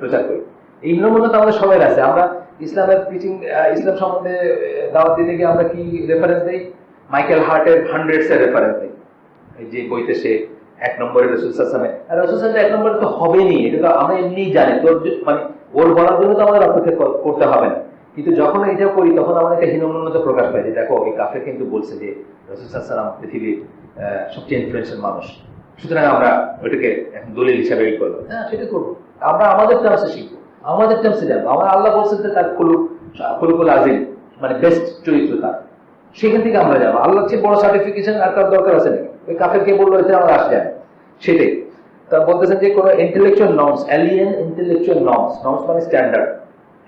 প্রচার করি। এই নিয়মটা আমাদের সবাই আছে। আমরা ইসলামের টিচিং, ইসলাম সম্বন্ধে দাওয়াত দিতে গিয়ে আমরা কি রেফারেন্স দিই, মাইকেল হার্টের হান্ড্রেডস-এর রেফারেন্স দিই। এই যে বইতে সে 1 নম্বরে রাসূল সাল্লাল্লাহু আলাইহি ওয়াসাল্লাম, আর রাসূল সাল্লাল্লাহু আলাইহি ওয়াসাল্লাম 1 নম্বরে তো হবেই, এটা তো আমরা এমনিই জানি। তোর মানে ওর বলার জন্য তো আমাদের অপেক্ষা করতে হবে না। কিন্তু যখন এটা করি তখন আমাদের একটা হীনমন্যতা প্রকাশ পায় যে দেখো এই কাফের কিন্তু বলছে যে রাসূল সাল্লাল্লাহু আলাইহি ওয়াসাল্লাম পৃথিবীর সবচেয়ে ইনফ্লুয়েন্সিয়াল মানুষ, সুতরাং আমরা ওইটাকে এখন দলিল হিসাবে করবো। হ্যাঁ, সেটা করবো। আমরা আমাদের টার্মসে শিখবো, আমাদের টার্মসে জানবো। আমার আল্লাহ বলছেন যে তার খুলুকুল আজিম, মানে বেস্ট চরিত্র তার, সেখান থেকে আমরা যাবো। আল্লাহর চেয়ে বড় সার্টিফিকেশন আর কার দরকার আছে নাকি? ওই কাফের কে বললো এতে আমরা আসলে সেটাই। তা বলতেছেন যে কোনো intellectual norms, alien intellectual norms, norms মানে স্ট্যান্ডার্ড,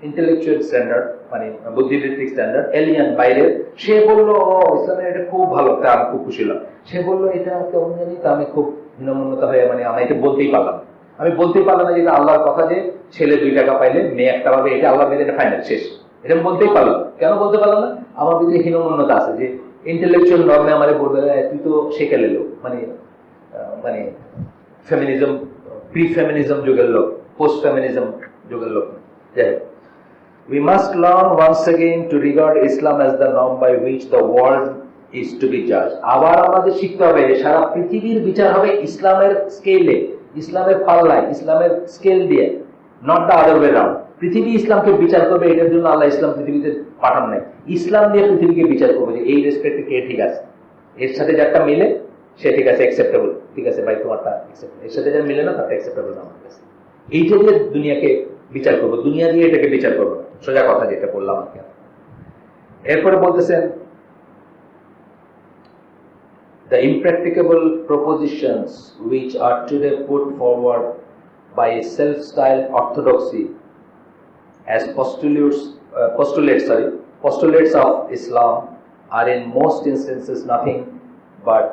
ইন্টেলেকচুয়াল স্ট্যান্ডার্ড মানে বুদ্ধিবৃত্তিক স্ট্যান্ডার্ড, এলিয়েন বাইরের। সে বললো ইসলামের এটা খুব ভালো, তা আমি খুব খুশি হলাম। সে বললো এটা কেমন জানি, তা আমি খুব হীনমন্যতা হয়ে মানে আমি এটা বলতেই পারলাম না যে আল্লাহর কথা যে ছেলে 2 টাকা পাইলে মেয়ে 1 পাবে, এটা আল্লাহ মেয়েদের ফাইনাল শেষ, এটা বলতেই পারলাম। কেন বলতে পারলাম না? আমার ভিতরে হীনমন্যতা আছে যে ইন্টেলেকচুয়াল নর্মে আমার বলবে তুই তো শেখালে লোক, মানে ফেমিনিজম, প্রি ফেমিনিজম যুগের লোক, পোস্ট ফেমিনিজম যুগের লোক। যাই হোক, we must learn once again to regard Islam as the norm by which the world is to be judged. আবার আমাদের শিখতে হবে যে সারা পৃথিবীর বিচার হবে ইসলামের স্কেলে, ইসলামের পাল্লায়, ইসলামের স্কেল দিয়ে, not the other way round. পৃথিবী ইসলামকে বিচার করবে, এটার জন্য আল্লাহ ইসলাম পৃথিবীতে পাঠান নাই। ইসলাম দিয়ে পৃথিবীকে বিচার করবে যে এই রেসপেক্টে কে ঠিক আছে, এর সাথে যারটা মিলে সে ঠিক আছে, অ্যাকসেপ্টেবল, ঠিক আছে ভাই তোমারটা অ্যাকসেপ্টেবল, এর সাথে যার মিলে না তারটা অ্যাকসেপ্টেবল না আমার কাছে। এইটা দিয়ে দুনিয়াকে বিচার করবো, দুনিয়া দিয়ে এটাকে বিচার করবো, সোজা কথা যেটা বললাম আর কি। এরপরে বলতেছেন the impracticable propositions which are today put forward by a self-styled orthodoxy as postulates of Islam are in most instances nothing but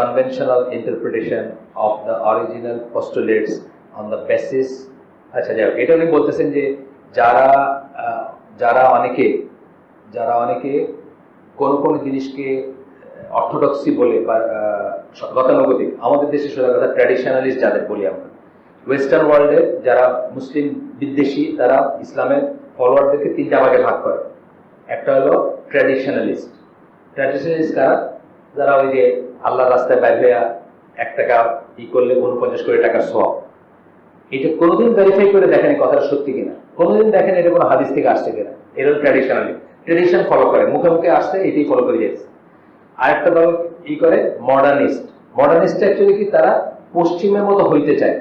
conventional interpretation of the original postulates on the basis আচ্ছা যাই হোক, এটা উনি বলতেছেন যে যারা অনেকে কোন জিনিসকে অর্থোডক্সি বলে বা গতানুগতিক, আমাদের দেশে সোজা কথা ট্র্যাডিশনালিস্ট যাদের বলি আমরা, ওয়েস্টার্ন ওয়ার্ল্ডে যারা মুসলিম বিদ্বেষী তারা ইসলামের ফলোয়ারদেরকে তিনটা ভাগে ভাগ করে। একটা হলো ট্র্যাডিশনালিস্ট কারা, যারা ওই যে আল্লাহর রাস্তায় বাইর হইয়া 1 টাকা করলে 49 কোটি টাকার সওয়াব, এটা কোনোদিন ভেরিফাই করে দেখেন কথাটা সত্যি কিনা, কোনোদিন দেখেন এটা কোনো হাদিস থেকে আসছে কিনা। এটা হলো ট্র্যাডিশন ফলো করে, মুখে মুখে আসছে এটাই ফলো করে যাচ্ছে। আরেকটা দল করে মডার্নিস্ট অ্যাকচুয়ালি কি, তারা পশ্চিমের মতো হইতে চায়,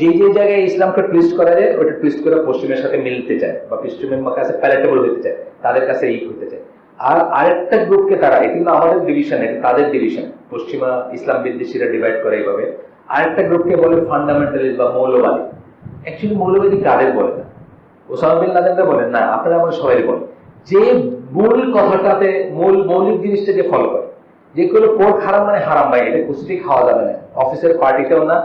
যে জায়গায় ইসলামকে টুইস্ট করা যায় ওটা টুইস্ট করে পশ্চিমের সাথে মিলতে চায় বা পশ্চিমের কাছে প্যালেটেবল হইতে চায়, তাদের কাছে হইতে চায়। আর আরেকটা গ্রুপকে তারা, এটা কিন্তু আমাদের ডিভিশন, এটা তাদের ডিভিশন, পশ্চিমা ইসলাম বিদ্বেষীরা ডিভাইড করে এইভাবে। আরেকটা গ্রুপকে বলে ফান্ডামেন্টালিস্ট বা মৌলবাদী। অ্যাকচুয়ালি মৌলবাদী কাদের বলে না, ওসামা বিন লাদেনরা বলেন না, আপনারা আমরা সবাই বলি যে মূল কথাটাতে মৌলিক জিনিসটা যে ফলো করে, যেগুলো পোর্ক হারাম মানে হারাম ভাই, এটা কুস্তি খাওয়া যাবে না, অফিসের পার্টিতেও না,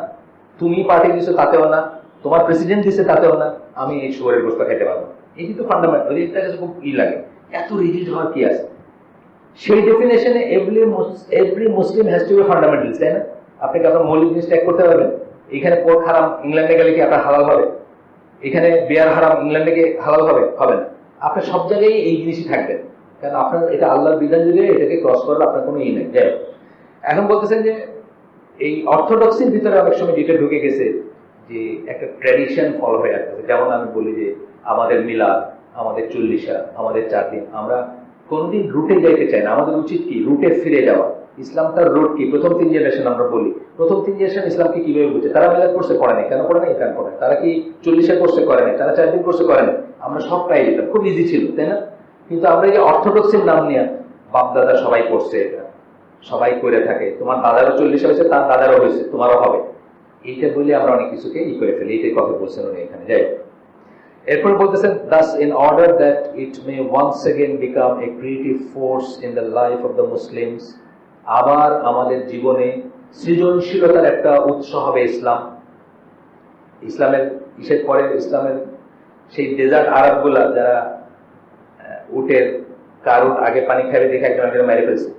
তুমি পার্টি দিছো তাতেও না, তোমার প্রেসিডেন্ট দিছে তাতেও না, আমি এই শুয়ারের গোস্ত খেতে পারবো। এই কিন্তু ফান্ডামেন্টাল, এটা কাছে খুব লাগে, এত রিজিড হওয়ার কি আছে? সেই ডেফিনেশনে every Muslim has to be fundamentalist, তাই না? আপনি কি আপনার মৌলিক জিনিস ত্যাগ করতে পারবেন? এখানে পোর্ক হারাম ইংল্যান্ডে গেলে কি আপনার হালাল হবে? এখানে বিয়ার হারাম ইংল্যান্ডে গিয়ে হালাল হবে না। আপনি সব জায়গায় এই জিনিসই থাকবেন, কারণ আপনার এটা আল্লাহর বিধান, যদি এটাকে ক্রস করার আপনার কোনো নেই। যাই হোক, এখন বলতেছেন যে এই অর্থোডক্সির ভিতরে অনেক সময় যেটা ঢুকে গেছে যে একটা ট্র্যাডিশন ফলো হয়ে আসতেছে। যেমন আমি বলি যে আমাদের মিলাদ, আমাদের চল্লিশা, আমাদের 4 দিন, আমরা কোনদিন রুটে যাইতে চাই না। আমাদের উচিত কি? রুটে ফিরে যাওয়া। ইসলামটার রুট কি? প্রথম 3 জেনারেশন আমরা বলি, প্রথম 3 জেনারেশন ইসলামকে কিভাবে বুঝে? তারা মিলাদ করছে, করে নাই, কেন করে নাই? কেন করে? তারা কি চল্লিশা করছে, করে নাই, তারা 4 দিন করছে, করে নাই। আমরা সব পাই যেতাম, খুব ইজি ছিল, তাই না? কিন্তু আমরা এই যে অর্থোডক্সির নাম নিয়ে, বাপ দাদা সবাই করছে, এটা সবাই করে থাকে, তোমার দাদারও 40 হয়েছে, তার দাদারও হয়েছে, তোমারও হবে, এইটা বলে আমরা অনেক কিছুকে করে ফেলি। এইটাই কথা বলছেন উনি এখানে। যাই হোক, এরপর বলতেছেন thus in order that it may once again become a creative force in the life of the Muslims, আবার আমাদের জীবনে সৃজনশীলতার একটা উৎস হবে ইসলামের ইসের পরে, ইসলামের সেই ডেজার্ট আরবগুলা যারা উটের কারুর আগে পানি খাবে দেখে একজন মেরে ফেলছে,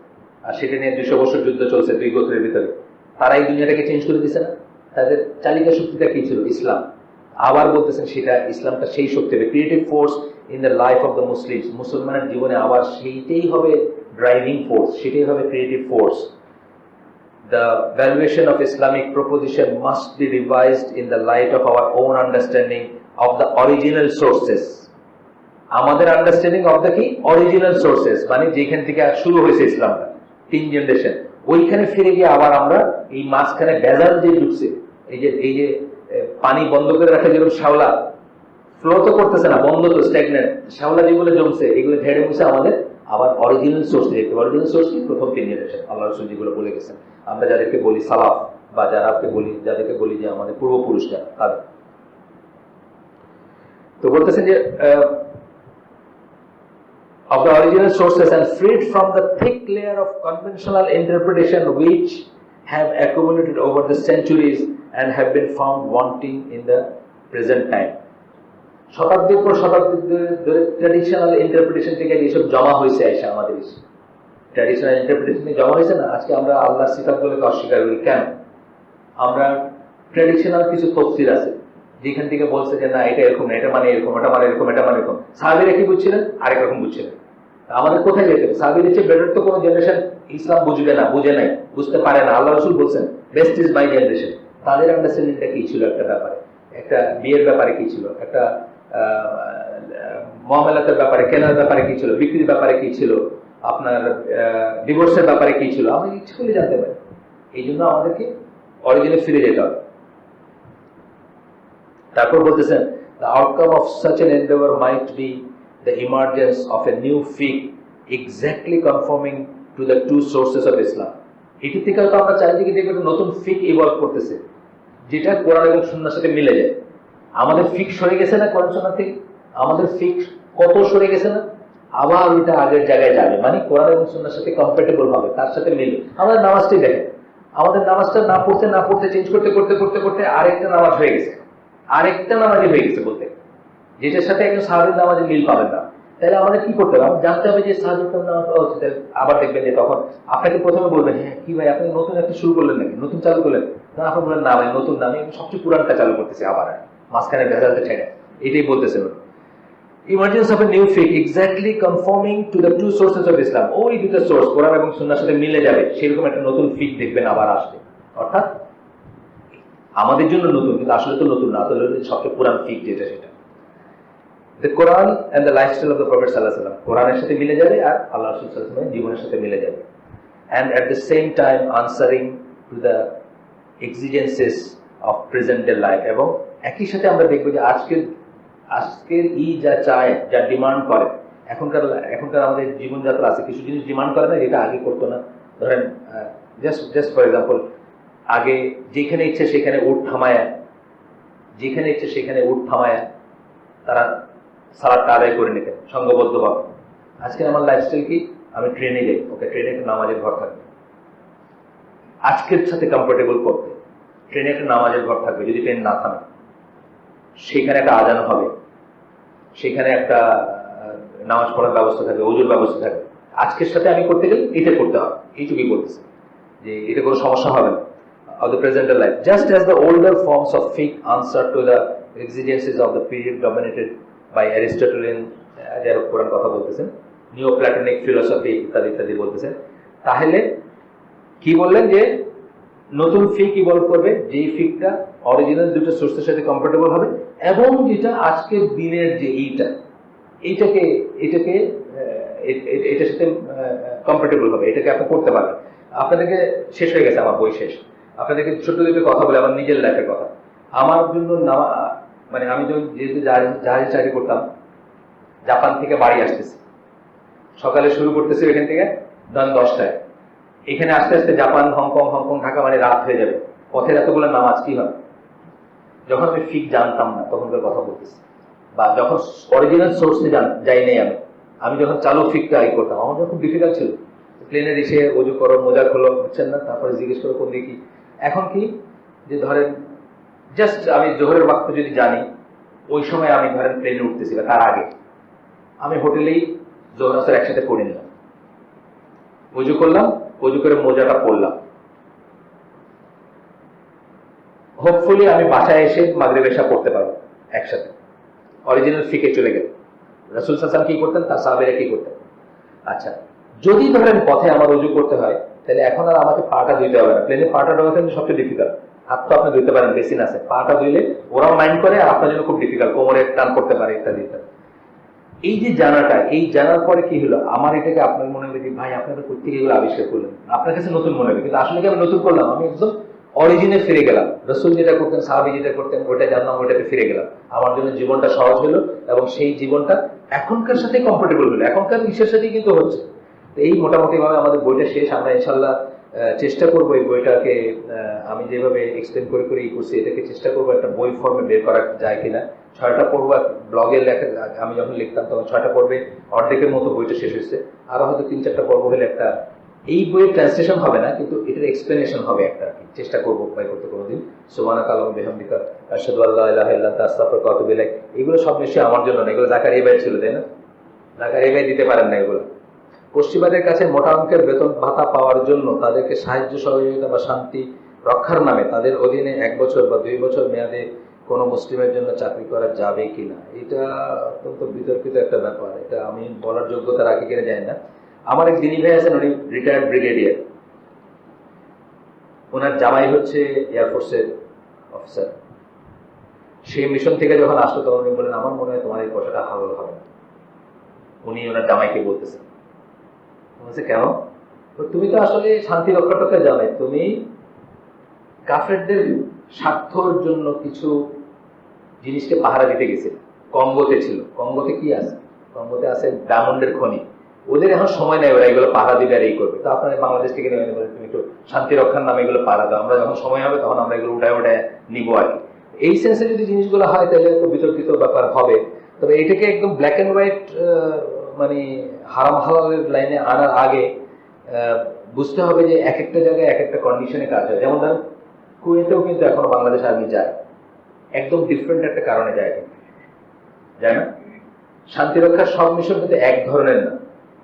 আর সেটা নিয়ে 200 বছর যুদ্ধ চলছে 2 গোত্রের ভিতরে, তারা এই দুনিয়াটাকে চেঞ্জ করে দিছে না? তাদের চালিকা শক্তিটা কি ছিল? ইসলাম। আবার বলতেছেন সেটা ইসলামটা সেই শক্তি হবে, creative force in the life of the Muslims, মুসলমানের জীবনে আবার সেইটাই হবে ড্রাইভিং ফোর্স, সেটাই হবে creative force. The valuation of Islamic proposition must be revised in the light of our own understanding of the original sources. আমাদের understanding of the কি? Original sources, মানে যেখান থেকে শুরু হয়েছে ইসলামটা 3 জেনারেশন, ওইখানে ফিরে গিয়ে আবার আমরা এই মাঝখানে ভেজাল যে ঢুকছে, এই যে পানি বন্ধ করে রাখা, যেরকম শ্যাওলা ফ্লো তো করতেছে না, বন্ধ তো, স্ট্যাগনেন্ট, শ্যাওলা যেগুলো জমছে এগুলো ঝেড়ে মুছে আমাদের আবার অরিজিনাল সোর্স দেখতে। অরিজিনাল সোর্স কি? প্রথম 3 জেনারেশন, আল্লাহ রাসূল যেগুলো বলে গেছেন, আমরা যাদেরকে বলি সালাফ, বা যাদেরকে বলি যে আমাদের পূর্বপুরুষরা, তাদের। তো বলতেছেন যে of the original sources and freed from the thick layer of conventional interpretation which have accumulated over the centuries and have been found wanting in the present time. শতাব্দীর পর শতাব্দী ধরে ট্র্যাডিশনাল ইন্টারপ্রিটেশন থেকে যেসব জমা হয়েছে আইসা আমাদের ট্র্যাডিশনাল ইন্টারপ্রিটেশন জমা হয়েছে না, আজকে আমরা আল্লাহর সিফাতগুলোকে অস্বীকার করি। কেন? আমরা ট্র্যাডিশনাল কিছু তফসির আছে যেখান থেকে বলছে যে না এটা এরকম না, এটা মানে এরকম, এটা মানে এরকম, এটা মানে এরকম। সাহাবীরা কি বুঝছিলেন? আরেক রকম বুঝছিলেন। আমাদের কোথায় যেতে হবে? সাহাবীদের চেয়ে বেটার তো কোনো জেনারেশন ইসলাম বুঝবে না, বুঝে নাই, বুঝতে পারে না। আল্লাহ রাসূল বলছেন বেস্ট ইজ মাই জেনারেশন। তাদের আন্ডারস্ট্যান্ডিংটা কি ছিল একটা ব্যাপারে, একটা বিয়ের ব্যাপারে কি ছিল, একটা মুআমালাতের ব্যাপারে, কেনার ব্যাপারে কি ছিল, বিক্রির ব্যাপারে কি ছিল, আপনার ডিভোর্সের ব্যাপারে কি ছিল, আমরা ইচ্ছে করলে জানতে পারি। এই জন্য আমাদেরকে অরিজিনে ফিরে যেতে হবে। তারপর বলতেছেন the outcome of such an endeavor might be the emergence of a new fiqh exactly conforming to the two sources of Islam. এটি থেকে তো আমরা চারিদিকে দেখব নতুন ফিক ইভলভ করতেছে, যেটা কোরআন এবং সুন্নাহর সাথে মিলে যায়। আমাদের ফিক সরে গেছে না কোরআন সুন্নাহ থেকে? আমাদের ফিক কত সরে গেছে না? আবার ওইটা আগের জায়গায় যাবে, মানে কোরআন এবং সুন্নাহর সাথে কম্প্যাটেবল হবে, তার সাথে মিলবে। আমাদের নামাজটাই দেখেন, আমাদের নামাজটা না পড়তে চেঞ্জ করতে করতে করতে করতে আরেকটা নামাজ হয়ে গেছে, আরেকটা নামাজই হয়ে গেছে বলতে, যেটার সাথে একজন সাহাবীর নামাজে মিল পাবেন না। তাহলে আমাদের কি করতে হবে? জানতে হবে যে সাহাবীর নামাজ পড়া উচিত। আবার দেখবেন যে তখন আপনাকে প্রথমে বলবেন, হ্যাঁ কি ভাই আপনি নতুন একটা শুরু করলেন নাকি, নতুন চালু করলেন? তখন আপনি বললেন না ভাই নতুন না, আমি সবচেয়ে পুরানটা চালু করতেছি, আবার মাঝখানে ভেজালটা ছেড়ে, এটাই বলতেছে। Emergence of a new fiqh exactly conforming to the two sources of Islam, ওই দুটো সোর্স কোরআন এবং সুন্নাহর সাথে মিলে যাবে, সেরকম একটা নতুন ফিক দেখবেন আবার আসবে। অর্থাৎ আমাদের জন্য নতুন, কিন্তু আসলে তো নতুন না, আসলে সবচেয়ে পুরান ফিক যেটা সেটা the Quran and the lifestyle of the Prophet sallallahu alaihi wasallam, কোরআনের সাথে মিলে যাবে আর আল্লাহ রাসূল সাল্লাল্লাহু আলাইহি ওয়াসাল্লামের জীবনের সাথে মিলে যাবে, and at the same time answering to the exigencies of present day life। এবং একই সাথে আমরা দেখব যে আজকের যা চায়, যা ডিমান্ড করে, এখনকার আমাদের জীবনযাত্রা আছে কিছু জিনিস ডিমান্ড করে না, যেটা আগে করতো না। ধরেন জাস্ট ফর এক্সাম্পল, আগে যেখানে ইচ্ছে সেখানে উঠ থামায়া তারা সালাদটা আদায় করে নিতেন সংঘবদ্ধভাবে। আজকে আমার লাইফস্টাইল কি, আমি ট্রেনে যাই, ওকে ট্রেনে একটা নামাজের ঘর থাকবে, আজকের সাথে কমফোর্টেবল করতে ট্রেনে একটা নামাজের ঘর থাকবে, যদি ট্রেন না থামে সেখানে একটা আজান হবে, সেখানে একটা নামাজ পড়ার ব্যবস্থা থাকবে, ওযুর ব্যবস্থা থাকবে। আজকের সাথে আমি করতে গেলে এটা করতে হবে, এইটুকুই বলতেছে, যে এটা কোনো সমস্যা হবে না of the present life. Just as the older forms of fiqh answer to the exigencies of the period dominated by Aristotelian, যারা কোরআন কথা বলতেছেন, নিওপ্লাটনিক ফিলোসফি ইত্যাদি ইত্যাদি বলতেছেন, তাহলে কি বললেন যে নতুন ফিক ইভলভ করবে, যেই ফিকটা অরিজিনাল দুটো সোর্সের সাথে কম্পারেবল হবে, এবং যেটা আজকের দিনের যে এটার সাথে কম্পারেবল হবে, এটাকে আপনি করতে পারবেন। আপনাদেরকে শেষ হয়ে গেছে আমার বই শেষ, আপনাদেরকে ছোট্ট দুটো কথা বলে আমার নিজের লাইফের কথা। আমার জন্য মানে আমি যেহেতু জাহাজে চাকরি করতাম, জাপান থেকে বাড়ি আসতেছি, সকালে শুরু করতেছি এখান থেকে 10টায়, এখানে আস্তে আস্তে জাপান, হংকং ঢাকা, মানে রাত হয়ে যাবে। পথের এতগুলো নামাজ কি হয়? যখন আমি ফিক জানতাম না তখনকার কথা বলতেছি, বা যখন অরিজিনাল সোর্সে যাই নাই আমি যখন চালু ফিকটা করতাম, আমার যখন খুব ডিফিকাল্ট ছিল। প্লেনে এসে ওযু করো, মোজা খোলো, বুঝছেন না, তারপরে জিজ্ঞেস করো কোন দিকে। এখন কি, যে ধরেন জাস্ট আমি জোহরের ওয়াক্ত যদি জানি, ওই সময় আমি ধরেন প্লেনে উঠতেছি, তার আগে আমি হোটেলেই জোহর আসর একসাথে পড়ে নিলাম, ওযু করলাম, ওযু করে মোজাটা পরলাম, হোপফুলি আমি বাসায় এসে মাগরিব এশা পড়তে পারবো একসাথে, অরিজিনাল ফিকে চলে গেল। রাসূল সাল্লাল্লাহু আলাইহি ওয়াসাল্লাম কি করতেন, তার সাহাবীরা কি করতেন। আচ্ছা, যদি ধরেন পথে আমার ওযু করতে হয়, তাহলে এখন আর আমাকে পাটা ধুইতে হবে না। প্লেনে পাটা ধোয়া কিন্তু সবচেয়ে ডিফিকাল্ট, হাত তো আপনি ধুইতে পারেন, বেসিন আছে, পাটা ধুইলে ওরাও মাইন্ড করে, আর আপনার জন্য খুব ডিফিকাল্ট, কোমরে টান করতে পারে ইত্যাদি ইত্যাদি। এই যে জানাটা, এই জানার পরে কি হলো, আমার এটাকে আপনার মনে হবে যে ভাই আপনারা কোথেকে এগুলো আবিষ্কার করলেন, আপনার কাছে নতুন মনে হবে, কিন্তু আসলে কি আমি নতুন করলাম, আমি একদম অরিজিনে ফিরে গেলাম। রাসূল যেটা করতেন, সাহাবী যেটা করতেন, ওটা জানলাম, ওটাতে ফিরে গেলাম। আমার জন্য জীবনটা সহজ হলো, এবং সেই জীবনটা এখনকার সাথে কমফোর্টেবল হলো, এখনকার বিশ্বের সাথেই কিন্তু হচ্ছে। এই মোটামুটি ভাবে আমাদের বইটা শেষ। আমরা ইনশাল্লাহ চেষ্টা করবো এই বইটাকে, আমি যেভাবে এক্সপ্লেন করে করছি, এটাকে চেষ্টা করবো একটা বই ফর্মে বের করা যায় কিনা। 6টা পড়বো, ব্লগে লেখা, আমি যখন লিখতাম তখন 6টা পড়বে, অর্ধেকের মতো বইটা শেষ হয়েছে, আরো হয়তো 3-4টা পর্ব হলে একটা, এই বইয়ের ট্রান্সলেশন হবে না, কিন্তু এটার এক্সপ্লেনেশন হবে একটা, চেষ্টা করবো উপায় করতে কোনোদিন। সুবহানাকা আল্লাহুম্মা বিহামদিকা আশহাদু আল্লা ইলাহা ইল্লা আনতা আস্তাগফিরুকা ওয়া আতুবু ইলাইক। এগুলো সব নিশ্চয়ই আমার জন্য না, এগুলো জাকারিয়া ভাই ছিল, তাই না? জাকারিয়া ভাই দিতে পারেন না এগুলো। পশ্চিমাদের কাছে মোটা অঙ্কের বেতন ভাতা পাওয়ার জন্য তাদেরকে সাহায্য সহযোগিতা বা শান্তি রক্ষার নামে তাদের অধীনে 1 বছর বা 2 বছর মেয়াদে কোনো মুসলিমের জন্য চাকরি করা যাবে কিনা, এটা অত্যন্ত বিতর্কিত একটা ব্যাপার। এটা আমি বলার যোগ্যতা রাখি কিনা জানি না। আমার এক দিনী ভাই আছেন, উনি রিটায়ার্ড ব্রিগেডিয়ার, ওনার জামাই হচ্ছে এয়ারফোর্সের অফিসার। সেই মিশন থেকে যখন আসলো তখন উনি বলেন, আমার মনে হয় তোমার এই পয়সাটা হালাল হবে না। উনি ওনার জামাইকে বলতেছেন, বলছে কেন? তুমি তো আসলে শান্তি রক্ষাটাকে জানাই, তুমি কাফেরদের স্বার্থর জন্য কিছু জিনিসকে পাহারা দিতে গেছে। কঙ্গোতে ছিল, কঙ্গোতে কি আছে, কঙ্গোতে আছে ডায়মন্ডের খনি, ওদের এখন সময় নেই, ওরা এগুলো পাহারা দিবে আর এই করবে। তো আপনার বাংলাদেশ থেকে নেবেন, বলে তুমি একটু শান্তি রক্ষার নামে এগুলো পাহারা দাও, আমরা যখন সময় হবে তখন আমরা এগুলো উঠায় নিবো আর কি। এই সেন্সে যদি জিনিসগুলো হয় তাহলে তো বিতর্কিত ব্যাপার হবে। তবে এটাকে একদম ব্ল্যাক অ্যান্ড হোয়াইট মানে হারাম হালালের লাইনে আনার আগে বুঝতে হবে যে এক একটা জায়গায় এক একটা কন্ডিশনে কাজ হয়। যেমন ধরেন কুয়েতেও কিন্তু এখনো বাংলাদেশ আর্মি যায়, একদম ডিফারেন্ট একটা কারণে যায়, যায় না? শান্তিরক্ষার সব মিশন কিন্তু এক ধরনের না,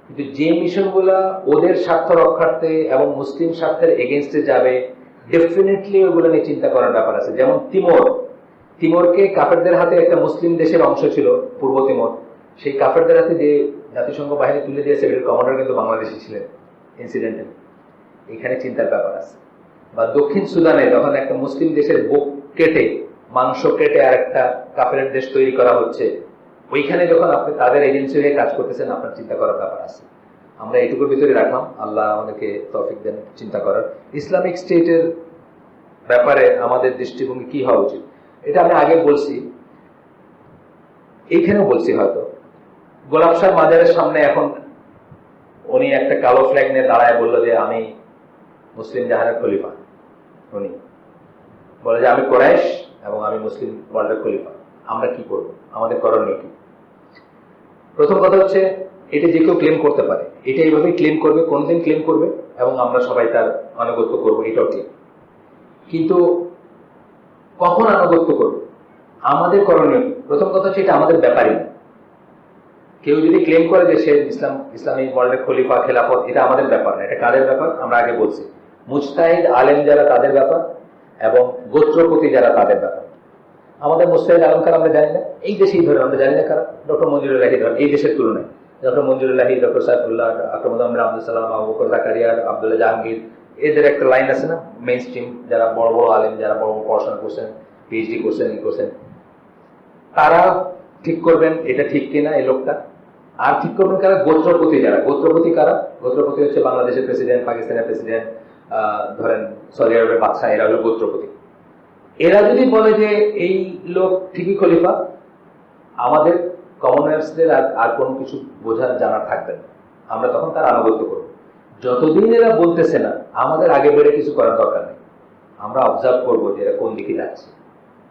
কিন্তু যে মিশনগুলা ওদের স্বার্থ রক্ষার্থে এবং মুসলিম স্বার্থের এগেনস্টে যাবে, ডেফিনেটলি ওগুলো নিয়ে চিন্তা করার ব্যাপার আছে। যেমন তিমোরকে কাফেরদের হাতে, একটা মুসলিম দেশের অংশ ছিল পূর্ব তিমোর, সেই কাফেরদের হাতে যে জাতিসংঘ বাহিনী তুলে দিয়েছে, এটার কমান্ডার কিন্তু বাংলাদেশি ছিলেন ইনসিডেন্টাল। এখানে চিন্তার ব্যাপার আছে। বা দক্ষিণ সুদানে যখন একটা মুসলিম দেশের বুক কেটে, মাংস কেটে আর একটা কাফেরের দেশ তৈরি করা হচ্ছে, ওইখানে যখন আপনি তাদের এজেন্সি হয়ে কাজ করতেছেন, আপনার চিন্তা করার ব্যাপার আছে। আমরা এটুকুর ভিতরে রাখলাম, আল্লাহ আমাদেরকে তৌফিক দেন চিন্তা করার। ইসলামিক স্টেটের ব্যাপারে আমাদের দৃষ্টিভঙ্গি কি হওয়া উচিত, এটা আমি আগে বলছি, এইখানেও বলছি হয়তো। গোলাপ শাহ মাজারের সামনে এখন উনি একটা কালো ফ্ল্যাগ নিয়ে দাঁড়ায় বললো যে আমি মুসলিম জাহানের খলিফা। উনি বলে যে আমি কোরাইশ এবং আমি মুসলিম ওয়ার্ল্ডের খলিফা। আমরা কি করব, আমাদের করণীয় কি? প্রথম কথা হচ্ছে, এটা যে কেউ ক্লেম করতে পারে, এটা এইভাবে ক্লেম করবে, কোনদিন ক্লেম করবে এবং আমরা সবাই তার আনুগত্য করবো, এটাও ঠিক। কিন্তু কখন আনুগত্য করবো, আমাদের করণীয় কি? প্রথম কথা হচ্ছে, এটা আমাদের ব্যাপারই না। কেউ যদি ক্লেম করে যে সে ইসলামী ওয়ার্ল্ডের খলিফা, খেলাফত, এটা আমাদের ব্যাপার না। এটা কাদের ব্যাপার? আমরা আগে বলছি, মুজতাহিদ আলেম যারা তাদের ব্যাপার এবং গোত্রপতি যারা তাদের ব্যাপার। আমাদের মুজতাহিদ আলমকার আমরা জানি না, এই দেশেই ধরে আমরা জানি না কারা। ডক্টর মঞ্জুরুল্লাহি ধর, এই দেশের তুলনায় ডক্টর মঞ্জুরুল্লাহি, ডক্টর সাইফুল্লাহ, আকরামুদ্দিন আব্দুল সালাম, আবু বকর জাকারিয়া, আব্দুল্লাহ জাহাঙ্গীর, এদের একটা লাইন আছে না, মেইন স্ট্রিম যারা বড় বড় আলেম, যারা বড় বড় পড়াশোনা করছেন, পিএইচডি করছেন, তারা ঠিক করবেন এটা ঠিক কিনা এই লোকটা। আর ঠিক করবেন কারা? গোত্রপতি যারা। গোত্রপতি কারা? গোত্রপতি হচ্ছে বাংলাদেশের প্রেসিডেন্ট, পাকিস্তানের প্রেসিডেন্ট, ধরেন সৌদি আরবের বাদশাহ, এরা হলো গোত্রপতি। এরা যদি বলে যে এই লোক ঠিকই খলিফা, আমাদের কমনওয়েলথদের আর কোনো কিছু বোঝার জানার থাকবে না, আমরা তখন তার আনুগত্য করব। যতদিন এরা বলতেছে না, আমাদের আগে বেড়ে কিছু করার দরকার নেই। আমরা অবজার্ভ করবো যে এরা কোন দিকে যাচ্ছে,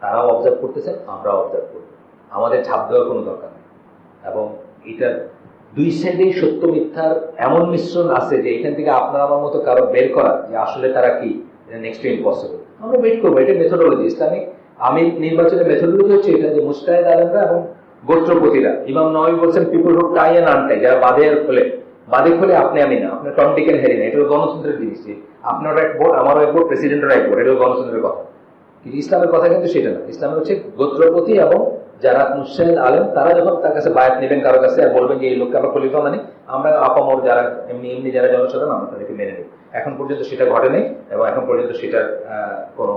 তারাও অবজার্ভ করতেছেন, আমরাও অবজার্ভ করবো। আমাদের ছাপ দেওয়ার কোনো দরকার নেই। এবং এটার দুই সাইডেই সত্য মিথ্যার এমন মিশ্রণ আছে যে এখান থেকে আপনার আমার মতো কারো বের করা যে আসলে তারা কি, নেক্সট টু ইম্পসিবল। আমরা ওয়েট করবো। এটা মেথোডোলজি, ইসলামিক আমি নির্বাচনের মেথোডোলজি হচ্ছে এটা, যে মুজতাহিদ আলেমরা এবং গোত্রপতিরা। ইমাম নওয়াবী বলছেন পিপল হু টাই এন্ড আনটাই, যারা বাঁধে আর খোলে। বাঁধে খোলে আপনি আমি না, আপনার টম ডিক এন্ড হ্যারি না। এটা গণতন্ত্রের জিনিস, আপনারও এক ভোট, আমারও এক ভোট, প্রেসিডেন্টেরও এক ভোট, এটা গণতন্ত্রের কথা। কিন্তু ইসলামের কথা কিন্তু সেটা না। ইসলাম হচ্ছে গোত্রপতি এবং যারা মুজতাহিদ আলেম, তারা যখন তার কাছে বায়াত নেবেন কারো কাছে আর বলবেন যে এই লোককে আমরা খলিফা মানে, আমরা আপামর যারা এমনি যারা জনসাধারণ, আমরা তাদেরকে মেনে নেব। এখন পর্যন্ত সেটা ঘটেনি এবং এখন পর্যন্ত সেটার কোনো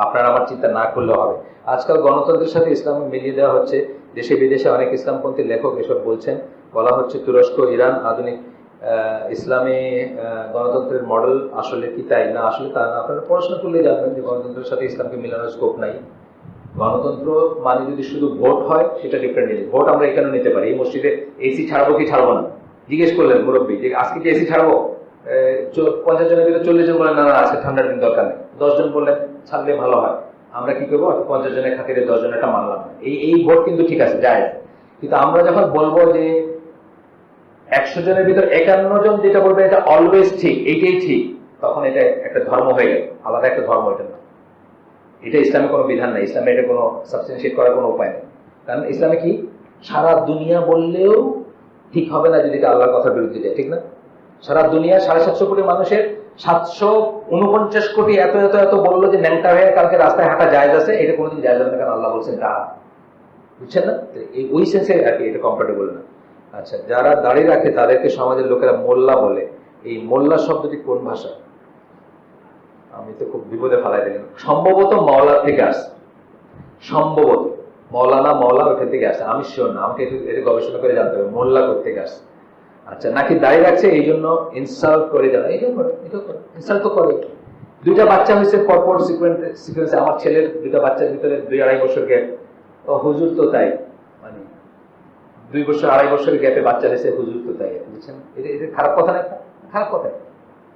আপনার আমার চিন্তা না করলেও হবে। আজকাল গণতন্ত্রের সাথে ইসলাম মিলিয়ে দেওয়া হচ্ছে। দেশে বিদেশে অনেক ইসলামপন্থী লেখক এসব বলছেন। বলা হচ্ছে তুরস্ক, ইরান আধুনিক ইসলামী গণতন্ত্রের মডেল। আসলে কি তাই না? আসলে তা না। আপনারা পড়াশোনা করলে জানবেন যে গণতন্ত্রের সাথে ইসলামকে মিলানোর স্কোপ নাই। গণতন্ত্র মানে যদি শুধু ভোট হয়, সেটা ডিফারেন্ট জিনিস। ভোট আমরা এখানে নিতে পারি। এই মসজিদে এসি ছাড়বো কি ছাড়বো না জিজ্ঞেস করলেন মুরব্বী যে আজকে কি এসি ছাড়বো, 50 জনের ভিতরে 40 জন বললেন না না আজকে ঠান্ডার দিন দরকার নেই। 10 জন বললেন ছাড়লে ভালো হয়। আমরা কি করবো? 50 জনের খাতিরে 10 জনেরটা মানলাম না। এই ভোট কিন্তু ঠিক আছে, যায়। কিন্তু আমরা যখন বলবো যে 100 জনের ভিতর 51 জন যেটা বলবে এটা অলওয়েজ ঠিক, এইটাই ঠিক, তখন এটা একটা ধর্ম হয়ে গেল, আলাদা একটা ধর্ম। এটা না, এটা ইসলামে কোনো বিধান নাই। ইসলামে এটা কোনো সাবস্টেনশিয়েট করার কোনো উপায় নেই। কারণ ইসলামে কি, সারা দুনিয়া বললেও ঠিক হবে না যদি এটা আল্লাহর কথার বিরুদ্ধে যায়, ঠিক না? সারা দুনিয়া 750 কোটি মানুষের 749 কোটি এত এত এত বললো যে ন্যাংটা হয়ে কালকে রাস্তায় হাঁটা জায়েজ আছে, এটা কোনোদিন জায়েজ হবে না, কারণ আল্লাহ বলছেন তা, বুঝছেন না? ওই সেন্সে আর কি এটা কম্পারেবল না। আচ্ছা, যারা দাড়ি রাখে তাদেরকে সমাজের লোকেরা মোল্লা বলে। এই মোল্লা শব্দটি কোন ভাষা? আমি তো খুব বিপদে ফেলাই দিলাম। সম্ভবত মাওলার থেকে আসছে, সম্ভবত মৌলানা মৌলা ওখান থেকে আসছে, আমি শিওর না, আমাকে এটা গবেষণা করে জানতে হবে মোল্লা কোথেকে আসছে। আচ্ছা, নাকি দাঁড়িয়ে রাখছে এই জন্য ইনসাল্ট করে যারা, এটাও করে ইনসাল্ট তো করে। 2টা বাচ্চা হয়েছে পরপর সিকোয়েন্সে। আমার ছেলের 2টা বাচ্চার ভিতরে 2-2.5 বছর গ্যাপ। হুজুর তো তাই, মানে 2 বছর 2.5 বছরের গ্যাপে বাচ্চা হয়েছে, হুজুর তো তাই। বুঝছেন? এটা খারাপ কথা না? খারাপ কথা।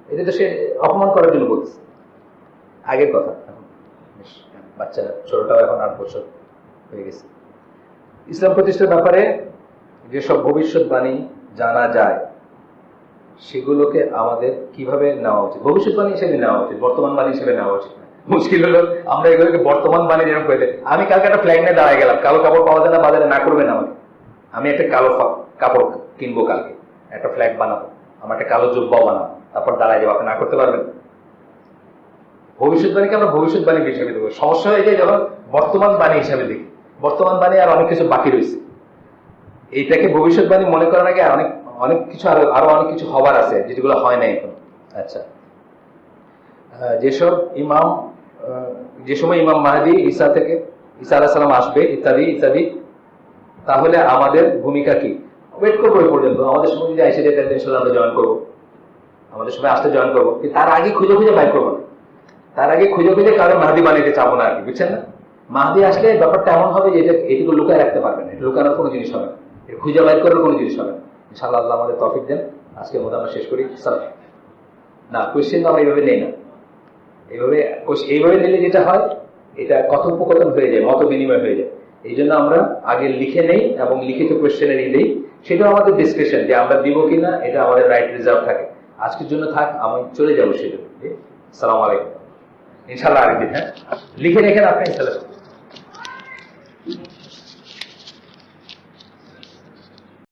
এটা তো সে অপমান করার জন্য বলতেছে। আগের কথা, বাচ্চা ছোটটাও এখন 8 বছর হয়ে গেছে। ইসলাম প্রতিষ্ঠার ব্যাপারে যেসব ভবিষ্যৎবাণী জানা যায় সেগুলোকে আমাদের কিভাবে নেওয়া উচিত? ভবিষ্যৎবাণী হিসেবে নেওয়া উচিত, বর্তমান বাণী হিসেবে নেওয়া উচিত না। মুশকিল হলো আমরা এগুলোকে বর্তমান বাণী যেরকম করে দিই। আমি কালকে একটা ফ্ল্যাগ নিয়ে দাঁড়ায় গেলাম, কালো কাপড় পাওয়া যায় না বাজারে, না করবেন আমাকে, আমি একটা কালো কাপড় কিনবো, কালকে একটা ফ্ল্যাগ বানাবো, আমার একটা কালো জুব্বাও বানাবো, তারপর দাঁড়ায় যাবো, আপনি না করতে পারবেন? ভবিষ্যৎবাণীকে আমরা ভবিষ্যৎবাণী হিসেবে দেবো। সমস্যা হয়ে যায় যখন বর্তমান বাণী হিসাবে দেখি, বর্তমান বাণী আর অনেক কিছু বাকি রয়েছে। এইটাকে ভবিষ্যৎবাণী মনে করার আগে অনেক অনেক কিছু আরো অনেক কিছু হবার আছে যেগুলো হয় নাই এখন। আচ্ছা, যে সময় ইমাম মাহদী ঈসা আলাইহিস সালাম আসবে ইত্যাদি ইত্যাদি, তাহলে আমাদের ভূমিকা কি? ওয়েট করবো ওই পর্যন্ত। আমাদের সময় যদি এসে যায় তাহলে ইনশাআল্লাহ আমরা জয়েন করবো, আমাদের সময় আসতে জয়েন করবো। কিন্তু তার আগে খুঁজে খুঁজে বাইর করবো না, তার আগে খুঁজে খুঁজে কারো মাহদী বানাইতে চাবো না আর কি, বুঝছেন না? মাহদী আসলে ব্যাপারটা এমন হবে যে এটুকু লুকায় রাখতে পারবেন না, এটা লুকানোর কোনো জিনিস হবে না, এটা খুঁজে বাইর করার কোনো জিনিস হবে না। ইনশাআল্লাহ আল্লাহ আমাদের তৌফিক দেন। আজকের মতো আমরা শেষ করি। না, কোয়েশ্চেন তো আমরা এইভাবে নেই না। এইভাবে নিলে যেটা হয়, এটা কথোপকথন হয়ে যায়, মত বিনিময় হয়ে যায়। এই জন্য আমরা আগে লিখে নেই এবং লিখিত কোয়েশ্চেনে দিই, সেটাও আমাদের ডিসক্রিপশন যে আমরা দিব কিনা, এটা আমাদের রাইট রিজার্ভ থাকে। আজকের জন্য থাক, আমি চলে যাবো সেটা। আসসালামু আলাইকুম। ইনশাআল্লাহ আরেকদিন, হ্যাঁ, লিখে রেখেন আপনি ইনশাআল্লাহ।